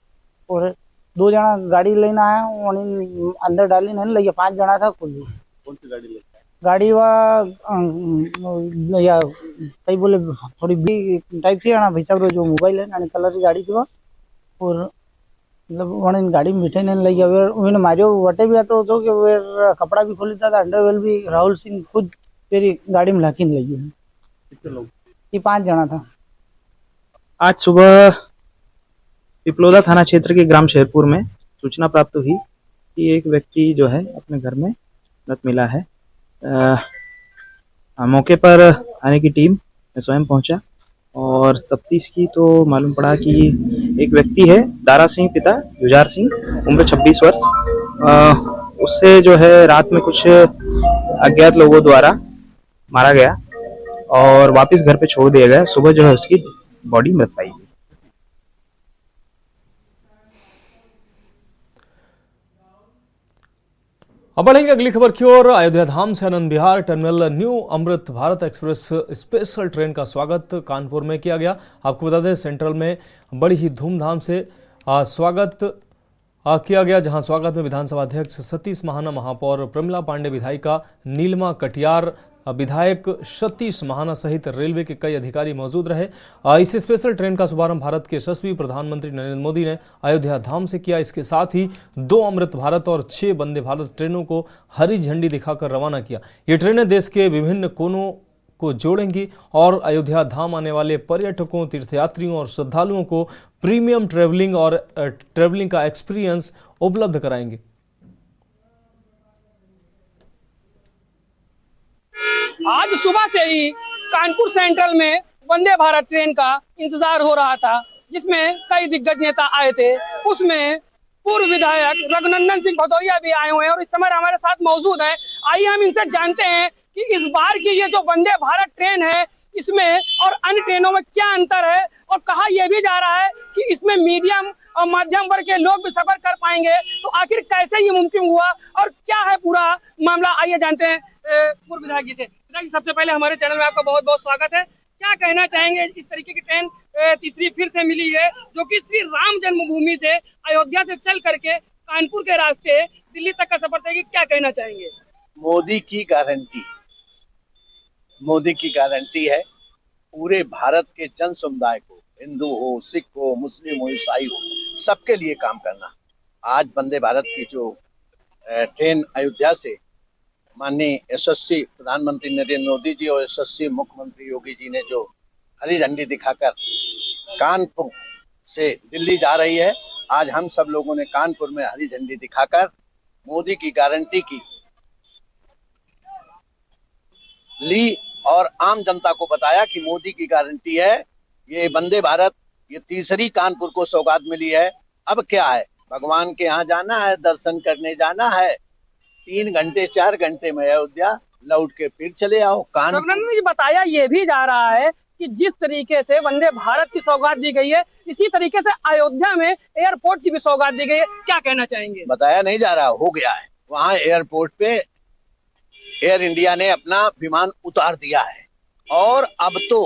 और 2 जना गाड़ी लेने आया, वणी अंदर डाली नहीं लगे। 5 जना था कुल। कौन सी गाड़ी लेके गाड़ी या कई बोले थोड़ी बी टाइप थी भाई साहब जो मोबाइल है कलर की गाड़ी थी वो, और मतलब वण गाड़ी में बैठे नहीं लगी। उन्हें मारियो वटे भी आता तो कि वे कपड़ा भी खोली था, अंडरवेल भी राहुल सिंह खुद मेरी गाड़ी में लाके लगी है। कितने लोग? ये 5 जना था। आज सुबह पिपलौदा थाना क्षेत्र के ग्राम शेरपुर में सूचना प्राप्त हुई कि एक व्यक्ति जो है अपने घर में मृत मिला है। मौके पर थाने की टीम स्वयं पहुंचा और तफ्तीश की तो मालूम पड़ा कि एक व्यक्ति है दारा सिंह पिता जुझार सिंह, उम्र 26 वर्ष। उससे जो है रात में कुछ अज्ञात लोगों द्वारा मारा गया और वापस घर पे छोड़ दिया गया। सुबह जो है उसकी बॉडी मृत पाई गई। अब बढ़ेंगे अगली खबर की ओर। अयोध्या धाम से Anand Vihar terminal new Amrit Bharat express special train का स्वागत कानपुर में किया गया। आपको बता दें, सेंट्रल में बड़ी ही धूमधाम से स्वागत किया गया, जहां स्वागत में विधानसभा अध्यक्ष सतीश महाना, महापौर प्रमिला पांडे, विधायिका नीलिमा कटियार, विधायक सतीश महाना सहित रेलवे के कई अधिकारी मौजूद रहे। इस स्पेशल ट्रेन का शुभारंभ भारत के यशस्वी प्रधानमंत्री नरेंद्र मोदी ने अयोध्या धाम से किया। इसके साथ ही 2 अमृत भारत और 6 वंदे भारत ट्रेनों को हरी झंडी दिखाकर रवाना किया। ये ट्रेनें देश के विभिन्न कोनों को जोड़ेंगी और अयोध्या धाम आने वाले पर्यटकों, तीर्थयात्रियों और श्रद्धालुओं को प्रीमियम ट्रेवलिंग का एक्सपीरियंस उपलब्ध कराएंगे। आज सुबह से ही कानपुर सेंट्रल में वंदे भारत ट्रेन का इंतजार हो रहा था, जिसमें कई दिग्गज नेता आए थे। उसमें पूर्व विधायक रघुनंदन सिंह भदौरिया भी आए हुए हैं और इस समय हमारे साथ मौजूद हैं। आइए हम इनसे जानते हैं कि इस बार की ये जो वंदे भारत ट्रेन है, इसमें और अन्य ट्रेनों में क्या अंतर है, और कहा यह भी जा रहा है कि इसमें मीडियम और मध्यम वर्ग के लोग भी सफर कर पाएंगे। तो आखिर कैसे ये मुमकिन हुआ और क्या है पूरा मामला, आइए जानते हैं पूर्व विधायक जी से। विधायक जी, सबसे पहले हमारे चैनल में आपका बहुत बहुत स्वागत है। क्या कहना चाहेंगे, इस तरीके की ट्रेन तीसरी फिर से मिली है, जो कि श्री राम जन्मभूमि से अयोध्या से चल करके कानपुर के रास्ते दिल्ली तक का सफर तय, क्या कहना चाहेंगे? मोदी की गारंटी है पूरे भारत के जन समुदाय को, हिंदू हो, सिख हो, मुस्लिम हो, ईसाई हो, सबके लिए काम करना। आज वंदे भारत की जो ट्रेन अयोध्या से माननीय यशस्वी प्रधानमंत्री नरेंद्र मोदी जी और यशस्वी मुख्यमंत्री योगी जी ने जो हरी झंडी दिखाकर कानपुर से दिल्ली जा रही है, आज हम सब लोगों ने कानपुर में हरी झंडी दिखाकर मोदी की गारंटी की ली और आम जनता को बताया कि मोदी की गारंटी है। ये वंदे भारत, ये तीसरी कानपुर को सौगात मिली है। अब क्या है, भगवान के यहाँ जाना है, दर्शन करने जाना है, 3 घंटे 4 घंटे में अयोध्या लौट के फिर चले आओ। रघुनंदन जी, बताया ये भी जा रहा है कि जिस तरीके से वंदे भारत की सौगात दी गई है, इसी तरीके से अयोध्या में एयरपोर्ट की भी सौगात दी गई है, क्या कहना चाहेंगे? बताया नहीं जा रहा, हो गया है। वहाँ एयरपोर्ट पे एयर इंडिया ने अपना विमान उतार दिया है। और अब तो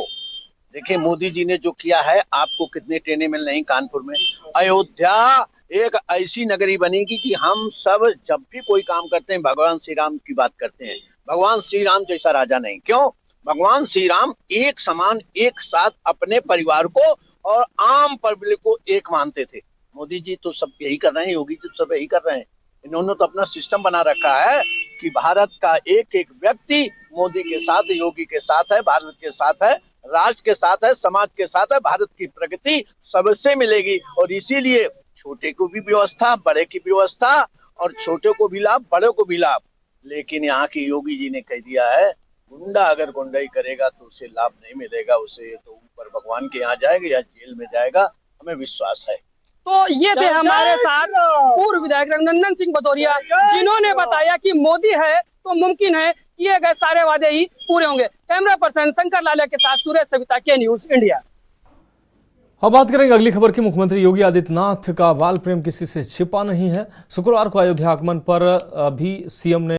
देखिए मोदी जी ने जो किया है, आपको कितनी ट्रेनें मिल रही कानपुर में। अयोध्या एक ऐसी नगरी बनेगी कि हम सब जब भी कोई काम करते हैं भगवान श्री राम की बात करते हैं। भगवान श्री राम जैसा राजा नहीं। क्यों? भगवान श्री राम एक समान, एक साथ अपने परिवार को और आम पब्लिक को एक मानते थे। मोदी जी तो सब यही कर रहे हैं, योगी जी सब यही कर रहे हैं। इन्होंने तो अपना सिस्टम बना रखा है कि भारत का एक एक व्यक्ति मोदी के साथ, योगी के साथ है, भारत के साथ है, राष्ट्र के साथ है, समाज के साथ है। भारत की प्रगति सबसे मिलेगी और इसीलिए छोटे को भी व्यवस्था, बड़े की व्यवस्था, और छोटे को भी लाभ, बड़े को भी लाभ। लेकिन यहाँ की योगी जी ने कह दिया है, गुंडा अगर गुंडाई करेगा तो उसे लाभ नहीं मिलेगा, उसे तो ऊपर भगवान के यहाँ जाएगा या जेल में जाएगा। हमें विश्वास है। तो ये थे हमारे साथ पूर्व विधायक रघुनंदन सिंह भदौरिया, जिन्होंने बताया कि मोदी है तो मुमकिन है किए गए सारे वादे ही पूरे होंगे। कैमरा पर्सन शंकर लालिया के साथ सुरेश सविता, के न्यूज इंडिया। अब बात करेंगे अगली खबर की। मुख्यमंत्री योगी आदित्यनाथ का बाल प्रेम किसी से छिपा नहीं है। शुक्रवार को अयोध्या आगमन पर भी सीएम ने,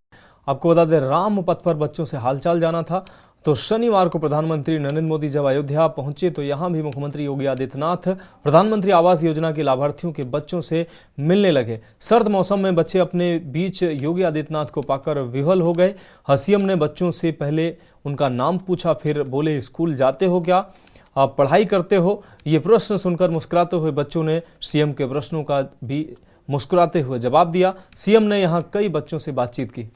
आपको बता दें, राम पथ पर बच्चों से हालचाल जाना था। तो शनिवार को प्रधानमंत्री नरेंद्र मोदी जब अयोध्या पहुंचे तो यहां भी मुख्यमंत्री योगी आदित्यनाथ प्रधानमंत्री आवास योजना के लाभार्थियों के बच्चों से मिलने लगे। सर्द मौसम में बच्चे अपने बीच योगी आदित्यनाथ को पाकर विह्वल हो गए। सीएम ने बच्चों से पहले उनका नाम पूछा, फिर बोले स्कूल जाते हो क्या, आप पढ़ाई करते हो? ये प्रश्न सुनकर मुस्कुराते हुए बच्चों ने सीएम के प्रश्नों का भी मुस्कुराते हुए जवाब दिया। सीएम ने यहां कई बच्चों से बातचीत की।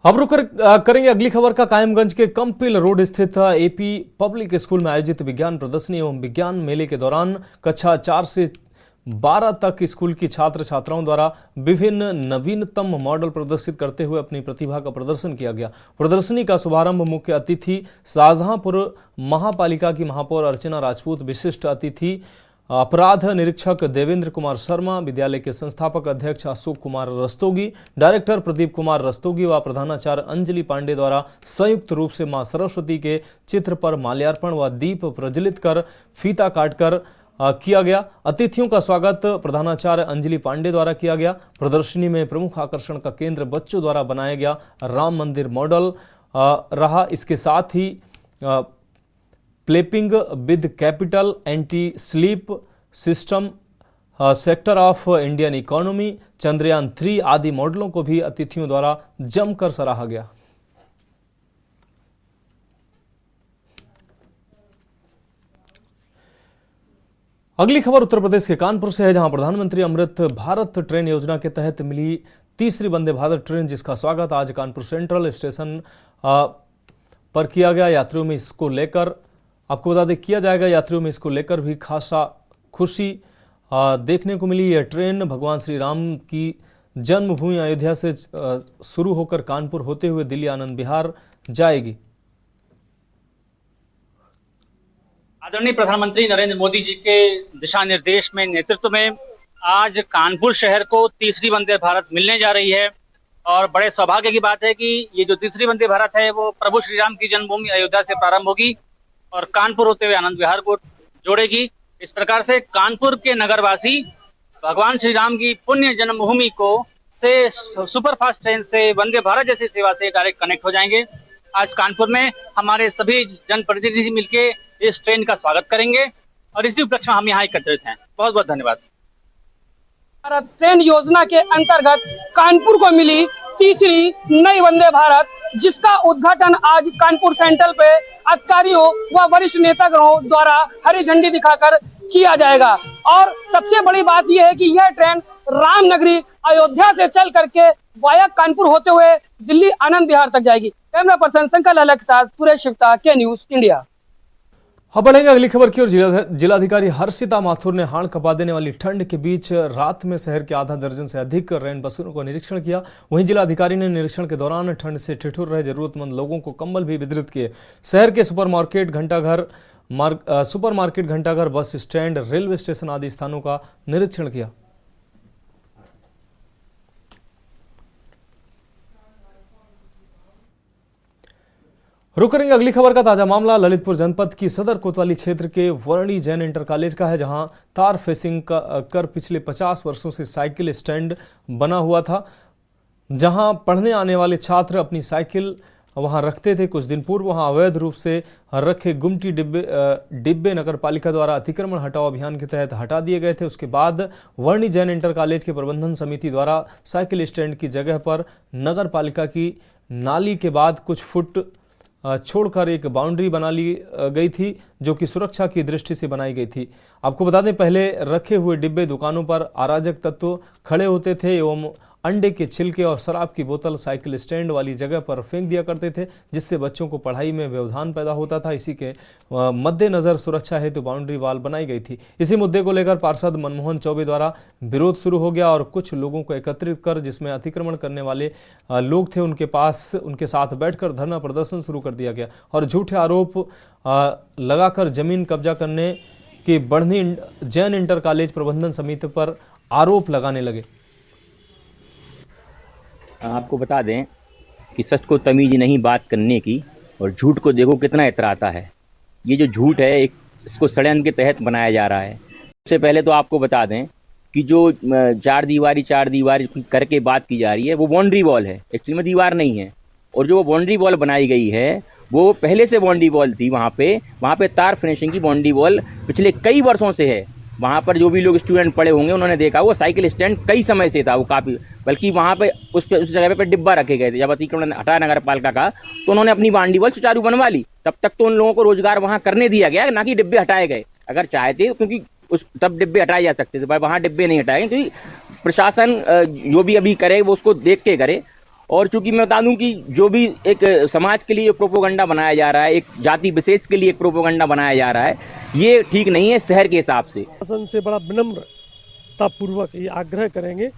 अब रुक करेंगे अगली खबर का। कायमगंज के कंपिल रोड स्थित एपी पब्लिक स्कूल में आयोजित विज्ञान प्रदर्शनी एवं विज्ञान मेले के दौरान कक्षा 4 से 12 तक स्कूल की छात्र छात्राओं द्वारा विभिन्न नवीनतम मॉडल प्रदर्शित करते हुए अपनी प्रतिभा का प्रदर्शन किया गया। प्रदर्शनी का शुभारंभ मुख्य अतिथि शाहजहांपुर महापालिका की महापौर अर्चना राजपूत, विशिष्ट अतिथि अपराध निरीक्षक देवेंद्र कुमार शर्मा, विद्यालय के संस्थापक अध्यक्ष अशोक कुमार रस्तोगी, डायरेक्टर प्रदीप कुमार रस्तोगी व प्रधानाचार्य अंजलि पांडे द्वारा संयुक्त रूप से मां सरस्वती के चित्र पर माल्यार्पण व दीप प्रज्वलित कर फीता काटकर किया गया। अतिथियों का स्वागत प्रधानाचार्य अंजलि पांडे द्वारा किया गया। प्रदर्शनी में प्रमुख आकर्षण का केंद्र बच्चों द्वारा बनाया गया राम मंदिर मॉडल रहा। इसके साथ ही प्लेपिंग with capital, anti sleep system, sector of Indian economy, Chandrayaan 3 आदि मॉडलों को भी अतिथियों द्वारा जमकर सराहा गया। अगली खबर उत्तर प्रदेश के कानपुर से है, जहां प्रधानमंत्री अमृत भारत ट्रेन योजना के तहत मिली तीसरी वंदे भारत ट्रेन, जिसका स्वागत आज कानपुर सेंट्रल स्टेशन पर किया गया। यात्रियों में इसको लेकर आपको बता दें किया जाएगा, यात्रियों में इसको लेकर भी खासा खुशी देखने को मिली। यह ट्रेन भगवान श्री राम की जन्मभूमि अयोध्या से शुरू होकर कानपुर होते हुए दिल्ली आनंद विहार जाएगी। आदरणीय प्रधानमंत्री नरेंद्र मोदी जी के दिशा निर्देश में, नेतृत्व में आज कानपुर शहर को तीसरी वंदे भारत मिलने जा रही है और बड़े सौभाग्य की बात है कि ये जो तीसरी वंदे भारत है वो प्रभु श्री राम की जन्मभूमि अयोध्या से प्रारंभ होगी और कानपुर होते हुए आनंद विहार को जोड़ेगी। इस प्रकार से कानपुर के नगरवासी भगवान श्री राम की पुण्य जन्मभूमि को से सुपरफास्ट ट्रेन से वंदे भारत जैसी सेवा से डायरेक्ट कनेक्ट हो जाएंगे। आज कानपुर में हमारे सभी जनप्रतिनिधि मिलकर इस ट्रेन का स्वागत करेंगे और इसी उपलक्ष्य में हम यहाँ एकत्रित हैं। बहुत बहुत धन्यवाद। भारत ट्रेन योजना के अंतर्गत कानपुर को मिली तीसरी नई वंदे भारत, जिसका उद्घाटन आज कानपुर सेंट्रल पे अधिकारियों व वरिष्ठ नेतागणों द्वारा हरी झंडी दिखाकर किया जाएगा। और सबसे बड़ी बात यह है कि यह ट्रेन रामनगरी अयोध्या से चल करके वाया कानपुर होते हुए दिल्ली आनंद विहार तक जाएगी। कैमरा पर्सन शंकर लाला के साथ सुरेश शिवता, के न्यूज इंडिया। अब बढ़ेंगे अगली खबर की ओर। जिलाधिकारी हर्षिता माथुर ने हाड़ कपा देने वाली ठंड के बीच रात में शहर के आधा दर्जन से अधिक रैन बसेरों का निरीक्षण किया। वहीं जिलाधिकारी ने निरीक्षण के दौरान ठंड से ठिठुर रहे जरूरतमंद लोगों को कंबल भी वितरित किए। शहर के सुपरमार्केट, घंटाघर, बस स्टैंड, रेलवे स्टेशन आदि स्थानों का निरीक्षण किया। रुक करेंगे अगली खबर का ताजा मामला ललितपुर जनपद की सदर कोतवाली क्षेत्र के वर्णी जैन इंटर कॉलेज का है, जहां तार फेसिंग कर पिछले 50 वर्षों से साइकिल स्टैंड बना हुआ था, जहां पढ़ने आने वाले छात्र अपनी साइकिल वहां रखते थे। कुछ दिन पूर्व वहां अवैध रूप से रखे गुमटी डिब्बे नगर पालिका द्वारा अतिक्रमण हटाओ अभियान के तहत हटा दिए गए थे। उसके बाद वर्णी जैन इंटर कॉलेज के प्रबंधन समिति द्वारा साइकिल स्टैंड की जगह पर नगर पालिका की नाली के बाद कुछ फुट छोड़कर एक बाउंड्री बना ली गई थी, जो कि सुरक्षा की दृष्टि से बनाई गई थी। आपको बता दें, पहले रखे हुए डिब्बे दुकानों पर अराजक तत्व खड़े होते थे एवं अंडे के छिलके और शराब की बोतल साइकिल स्टैंड वाली जगह पर फेंक दिया करते थे, जिससे बच्चों को पढ़ाई में व्यवधान पैदा होता था। इसी के मद्देनजर सुरक्षा हेतु बाउंड्री वाल बनाई गई थी। इसी मुद्दे को लेकर पार्षद मनमोहन चौबे द्वारा विरोध शुरू हो गया और कुछ लोगों को एकत्रित कर, जिसमें अतिक्रमण करने वाले लोग थे, उनके साथ बैठकर धरना प्रदर्शन शुरू कर दिया गया और झूठे आरोप लगाकर जमीन कब्जा करने की बढ़नी जैन इंटर कॉलेज प्रबंधन समिति पर आरोप लगाने लगे। आपको बता दें कि सच को तमीज नहीं बात करने की और झूठ को देखो कितना इतराता है। ये जो झूठ है इसको षड्यंत्र के तहत बनाया जा रहा है। सबसे पहले तो आपको बता दें कि जो चार दीवारी करके बात की जा रही है वो बाउंड्री वॉल है, एक्चुअली में दीवार नहीं है। और जो वो बाउंड्री वॉल बनाई गई है वो पहले से बाउंड्री वॉल थी। वहाँ पे तार फिनिशिंग की बाउंड्री वॉल पिछले कई वर्षों से है। वहाँ पर जो भी लोग स्टूडेंट पढ़े होंगे उन्होंने देखा वो साइकिल स्टैंड कई समय से था, वो काफ़ी, बल्कि वहाँ पे उस जगह पे डिब्बा रखे गए थे। जब अतिक्रमण हटाया नगर पालिका का तो उन्होंने अपनी बाउंड्री वॉल सुचारू बनवा ली। तब तक तो उन लोगों को रोजगार वहाँ करने दिया गया, ना कि डिब्बे हटाए गए। अगर चाहते, क्योंकि तब डिब्बे हटाए जा सकते थे, पर वहाँ डिब्बे नहीं हटाए गए, क्योंकि प्रशासन जो भी अभी करे वो उसको देख के करे। और चूंकि मैं बता दूं कि जो भी एक समाज के लिए प्रोपोगंडा बनाया जा रहा है, एक जाति विशेष के लिए एक प्रोपोगंडा बनाया जा रहा है, ये ठीक नहीं है शहर के हिसाब से। शासन से बड़ा विनम्रता पूर्वक ये आग्रह करेंगे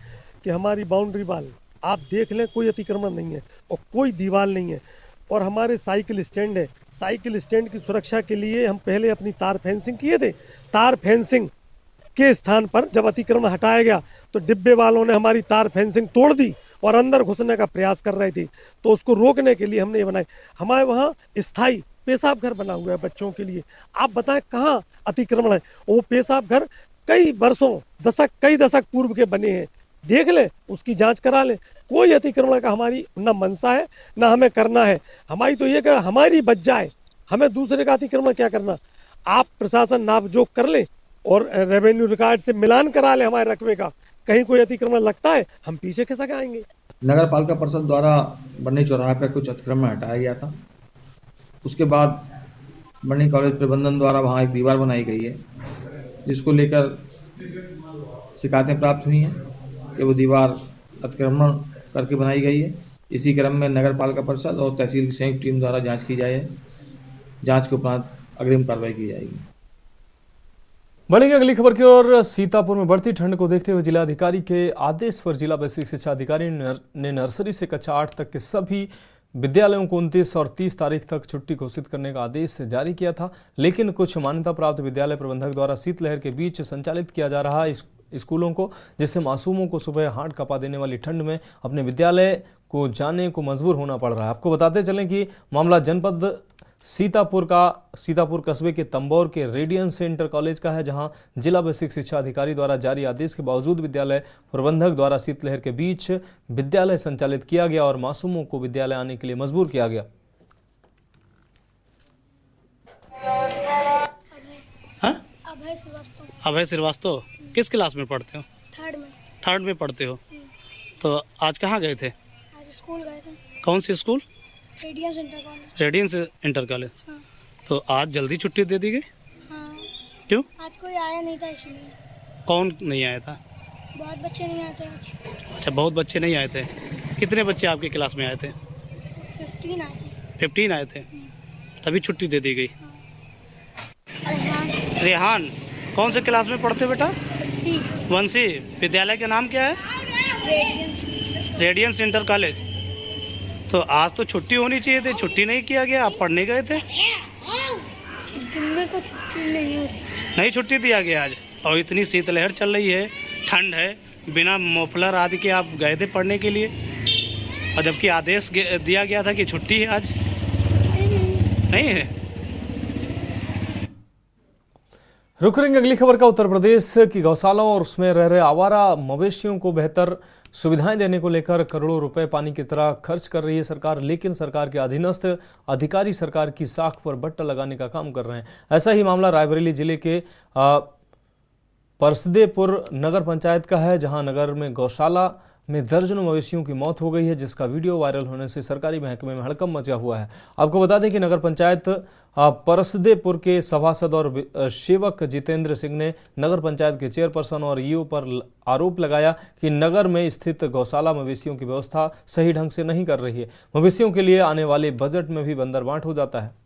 कि हमारी बाउंड्री वाल आप देख लें, कोई अतिक्रमण नहीं है और कोई दीवार नहीं है। और हमारे साइकिल स्टैंड है, साइकिल स्टैंड की सुरक्षा के लिए हम पहले अपनी तार फेंसिंग किए थे। तार फेंसिंग के स्थान पर जब अतिक्रमण हटाया गया तो डिब्बे वालों ने हमारी तार फेंसिंग तोड़ दी और अंदर घुसने का प्रयास कर रही थी। तो उसको रोकने के लिए हमने ये बनाई। हमारे वहाँ स्थायी पेशाब घर बना हुआ है बच्चों के लिए। आप बताएं कहाँ अतिक्रमण है? वो पेशाब घर कई वर्षों, कई दशक पूर्व के बने हैं। देख ले, उसकी जांच करा ले। कोई अतिक्रमण का हमारी न मंशा है, न हमें करना है। हमारी तो ये कि हमारी बच जाए, हमें दूसरे का अतिक्रमण क्या करना। आप प्रशासन नापजोक कर ले और रेवेन्यू रिकॉर्ड से मिलान करा ले हमारे रकबे का, कहीं कोई अतिक्रमण लगता है हम पीछे खिसक आएंगे। नगर पालिका परिषद द्वारा बन्नी चौराहे पर कुछ अतिक्रमण हटाया गया था। उसके बाद बन्नी कॉलेज प्रबंधन द्वारा वहाँ एक दीवार बनाई गई है, जिसको लेकर शिकायतें प्राप्त हुई हैं कि वो दीवार अतिक्रमण करके बनाई गई है। इसी क्रम में नगर पालिका परिषद और तहसील की संयुक्त टीम द्वारा जांच की जाए। जांच के उपरांत अग्रिम कार्रवाई की जाएगी। बढ़ेंगे अगली खबर की ओर। सीतापुर में बढ़ती ठंड को देखते हुए जिलाधिकारी के आदेश पर जिला बेसिक शिक्षा अधिकारी ने नर्सरी से कक्षा 8 तक के सभी विद्यालयों को 29 और 30 तारीख तक छुट्टी घोषित करने का आदेश जारी किया था, लेकिन कुछ मान्यता प्राप्त विद्यालय प्रबंधक द्वारा शीतलहर के बीच संचालित किया जा रहा है स्कूलों को, जिससे मासूमों को सुबह हाथ कपा देने वाली ठंड में अपने विद्यालय को जाने को मजबूर होना पड़ रहा है। आपको बताते चलें कि मामला जनपद सीतापुर कस्बे के तंबौर के रेडियंस इंटर कॉलेज का है, जहां जिला बेसिक शिक्षा अधिकारी द्वारा जारी आदेश के बावजूद विद्यालय प्रबंधक द्वारा शीतलहर के बीच विद्यालय संचालित किया गया और मासूमों को विद्यालय आने के लिए मजबूर किया गया। अभय श्रीवास्तव किस क्लास में पढ़ते हो? थर्ड में पढ़ते हो। तो आज कहाँ गए थे? आज स्कूल गए थे। कौन सी स्कूल? Radiance inter college. हाँ। तो आज जल्दी छुट्टी दे दी गई? हाँ। क्यों? आज कोई आया नहीं था इसलिए। कौन नहीं आया था? बहुत बच्चे नहीं आए थे आज। अच्छा, बहुत बच्चे नहीं आए थे। कितने बच्चे आपकी क्लास में आए थे? 15 आए थे। 15 आए थे, तभी छुट्टी दे दी गई। रेहान कौन से क्लास में पढ़ते हो बेटा? वंशी। विद्यालय का नाम क्या है? Radiance inter college. तो आज तो छुट्टी होनी चाहिए थी, छुट्टी नहीं किया गया, आप पढ़ने गए थे? नहीं छुट्टी दिया गया आज, और इतनी शीतलहर चल रही है, ठंड है, बिना मोफलर आदि के आप गए थे पढ़ने के लिए, और जबकि आदेश दिया गया था कि छुट्टी है आज। नहीं है। रुक रहेंगे अगली खबर का। उत्तर प्रदेश की गौशालाओं और उसमें रह रहे आवारा मवेशियों को बेहतर सुविधाएं देने को लेकर करोड़ों रुपए पानी की तरह खर्च कर रही है सरकार, लेकिन सरकार के अधीनस्थ अधिकारी सरकार की साख पर बट्टा लगाने का काम कर रहे हैं। ऐसा ही मामला रायबरेली जिले के परसदेपुर नगर पंचायत का है, जहां नगर में गौशाला में दर्जनों मवेशियों की मौत हो गई है, जिसका वीडियो वायरल होने से सरकारी महकमे में हड़कंप मचा हुआ है। आपको बता दें कि नगर पंचायत परसदेपुर के सभासद और सेवक जितेंद्र सिंह ने नगर पंचायत के चेयरपर्सन और ईओ पर आरोप लगाया कि नगर में स्थित गौशाला मवेशियों की व्यवस्था सही ढंग से नहीं कर रही है। मवेशियों के लिए आने वाले बजट में भी बंदरबांट हो जाता है।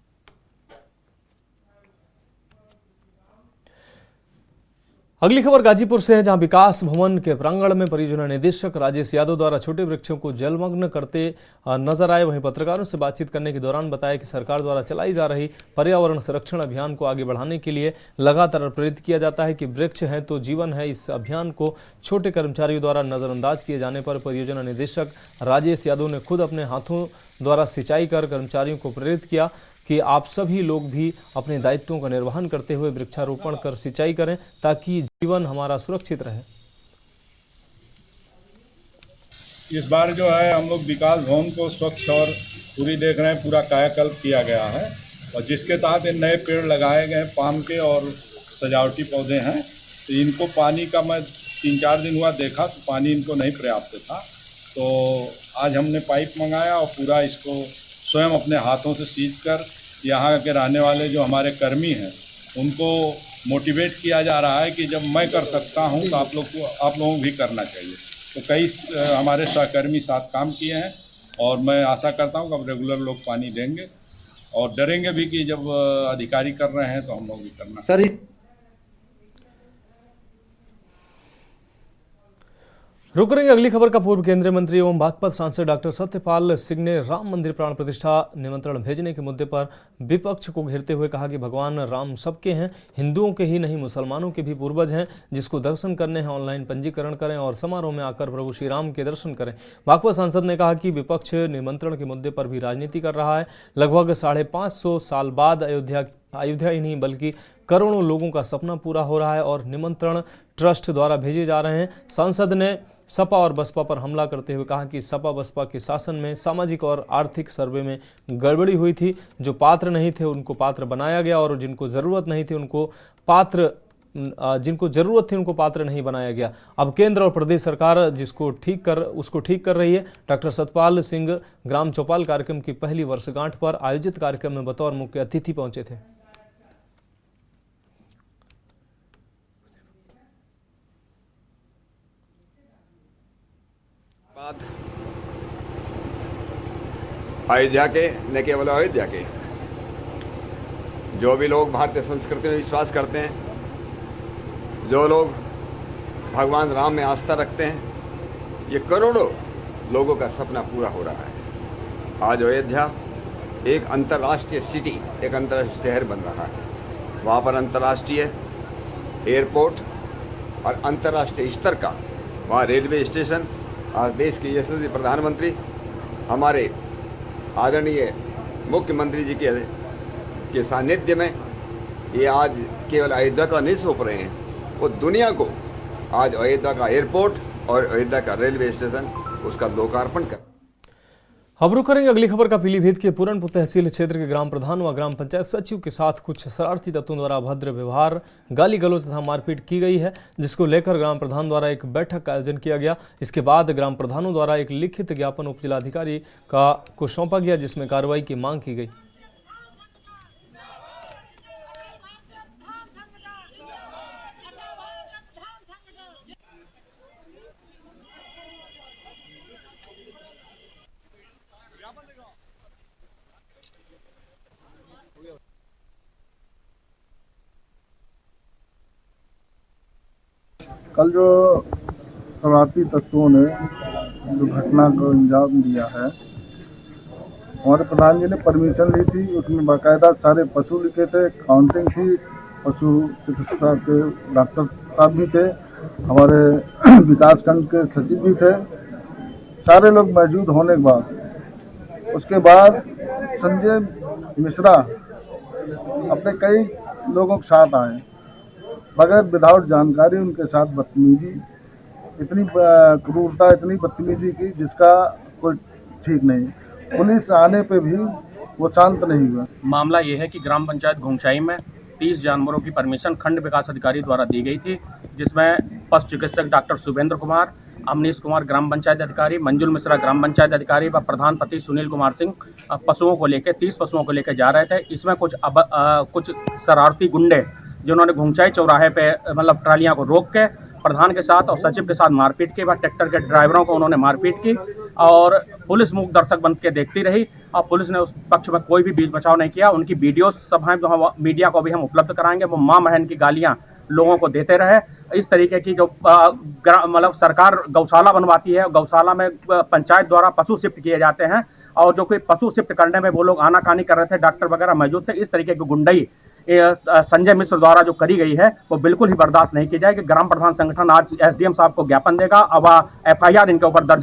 अगली खबर गाजीपुर से है, जहां विकास भवन के प्रांगण में परियोजना निदेशक राजेश यादव द्वारा छोटे वृक्षों को जलमग्न करते नजर आए। वहीं पत्रकारों से बातचीत करने के दौरान बताया कि सरकार द्वारा चलाई जा रही पर्यावरण संरक्षण अभियान को आगे बढ़ाने के लिए लगातार प्रेरित किया जाता है कि वृक्ष है तो जीवन है। इस अभियान को छोटे कर्मचारियों द्वारा नजरअंदाज किए जाने पर परियोजना निदेशक राजेश यादव ने खुद अपने हाथों द्वारा सिंचाई कर कर्मचारियों को प्रेरित किया कि आप सभी लोग भी अपने दायित्वों का निर्वहन करते हुए वृक्षारोपण कर सिंचाई करें, ताकि जीवन हमारा सुरक्षित रहे। इस बार जो है हम लोग विकास भवन को स्वच्छ और पूरी देख रहे हैं, पूरा कायाकल्प किया गया है, और जिसके तहत नए पेड़ लगाए गए पाम के और सजावटी पौधे हैं। तो इनको पानी का मैं 3-4 दिन हुआ देखा तो पानी इनको नहीं पर्याप्त था, तो आज हमने पाइप मंगाया और पूरा इसको स्वयं अपने हाथों से सींच कर यहाँ के रहने वाले जो हमारे कर्मी हैं उनको मोटिवेट किया जा रहा है कि जब मैं कर सकता हूँ तो आप लोगों को भी करना चाहिए। तो कई हमारे सहकर्मी साथ काम किए हैं और मैं आशा करता हूँ कि अब रेगुलर लोग पानी देंगे और डरेंगे भी कि जब अधिकारी कर रहे हैं तो हम लोग भी करना। सर रुक रहेंगे अगली खबर का। पूर्व केंद्रीय मंत्री एवं बागपत सांसद डॉक्टर सत्यपाल सिंह ने राम मंदिर प्राण प्रतिष्ठा निमंत्रण भेजने के मुद्दे पर विपक्ष को घेरते हुए कहा कि भगवान राम सबके हैं, हिंदुओं के ही नहीं मुसलमानों के भी पूर्वज हैं। जिसको दर्शन करने हैं ऑनलाइन पंजीकरण करें और समारोह में आकर प्रभु श्री राम के दर्शन करें। बागपत सांसद ने कहा कि विपक्ष निमंत्रण के मुद्दे पर भी राजनीति कर रहा है। लगभग 550 साल बाद अयोध्या अयोध्या ही नहीं बल्कि करोड़ों लोगों का सपना पूरा हो रहा है और निमंत्रण ट्रस्ट द्वारा भेजे जा रहे हैं। सांसद ने सपा और बसपा पर हमला करते हुए कहा कि सपा बसपा के शासन में सामाजिक और आर्थिक सर्वे में गड़बड़ी हुई थी। जो पात्र नहीं थे उनको पात्र बनाया गया और जिनको ज़रूरत नहीं थी उनको पात्र नहीं बनाया गया। अब केंद्र और प्रदेश सरकार उसको ठीक कर रही है। डॉक्टर सतपाल सिंह ग्राम चौपाल कार्यक्रम की पहली वर्षगांठ पर आयोजित कार्यक्रम में बतौर मुख्य अतिथि पहुंचे थे। अयोध्या के, न केवल अयोध्या के, जो भी लोग भारतीय संस्कृति में विश्वास करते हैं, जो लोग भगवान राम में आस्था रखते हैं, ये करोड़ों लोगों का सपना पूरा हो रहा है। आज अयोध्या एक अंतर्राष्ट्रीय सिटी, एक अंतर्राष्ट्रीय शहर बन रहा है। वहाँ पर अंतर्राष्ट्रीय एयरपोर्ट और अंतर्राष्ट्रीय स्तर का वहाँ रेलवे स्टेशन। आज देश के यशस्वी प्रधानमंत्री हमारे आदरणीय मुख्यमंत्री जी के सानिध्य में ये आज केवल अयोध्या का नहीं सौंप रहे हैं, वो दुनिया को आज अयोध्या का एयरपोर्ट और अयोध्या का रेलवे स्टेशन उसका लोकार्पण कर। अब रुक करेंगे अगली खबर का पीलीभीत के पूरनपुर तहसील क्षेत्र के ग्राम प्रधान व ग्राम पंचायत सचिव के साथ कुछ शरारती तत्वों द्वारा अभद्र व्यवहार, गाली गलौज तथा मारपीट की गई है, जिसको लेकर ग्राम प्रधान द्वारा एक बैठक का आयोजन किया गया। इसके बाद ग्राम प्रधानों द्वारा एक लिखित ज्ञापन उप जिलाधिकारी को सौंपा गया, जिसमें कार्रवाई की मांग की गई। कल जो शरारती तत्वों ने जो घटना को अंजाम दिया है, हमारे प्रधान जी ने परमिशन ली थी, उसमें बाकायदा सारे पशु लिखे थे, काउंटिंग थी, पशु चिकित्सा के डॉक्टर साहब भी थे, हमारे विकासखंड के सचिव भी थे, सारे लोग मौजूद होने के बाद उसके बाद संजय मिश्रा अपने कई लोगों के साथ आए, बगैर विदाउट जानकारी उनके साथ बदतमीजी, इतनी क्रूरता, इतनी बदतमीजी की जिसका कोई ठीक नहीं। पुलिस आने पे भी वो शांत नहीं हुआ। मामला ये है कि ग्राम पंचायत घोंगछाई में 30 जानवरों की परमिशन खंड विकास अधिकारी द्वारा दी गई थी, जिसमें पशु चिकित्सक डॉक्टर सुभेंद्र कुमार, अमनीश कुमार ग्राम पंचायत अधिकारी, मंजुल मिश्रा ग्राम पंचायत अधिकारी व प्रधान पति सुनील कुमार सिंह पशुओं को लेकर 30 पशुओं को लेकर जा रहे थे। इसमें कुछ शरारती गुंडे जिन्होंने घोंगछाई चौराहे पे मतलब ट्रालियां को रोक के प्रधान के साथ और सचिव के साथ मारपीट की व ट्रैक्टर के ड्राइवरों को उन्होंने मारपीट की और पुलिस मूक दर्शक बन के देखती रही और पुलिस ने उस पक्ष में कोई भी बीच बचाव नहीं किया। उनकी वीडियो सभाएं मीडिया को भी हम उपलब्ध कराएंगे। वो मां बहन की गालियां लोगों को देते रहे। इस तरीके की जो मतलब सरकार गौशाला बनवाती है, गौशाला में पंचायत द्वारा पशु शिफ्ट किए जाते हैं और जो कोई पशु शिफ्ट करने में वो लोग आनाकानी कर रहे थे, डॉक्टर वगैरह मौजूद थे। इस तरीके की गुंडई संजय मिश्र द्वारा जो करी गई है वो बिल्कुल ही बर्दाश्त नहीं की जाएगी। ग्राम प्रधान संगठन आज एसडीएम साहब को ज्ञापन देगा और FIR इनके ऊपर दर्ज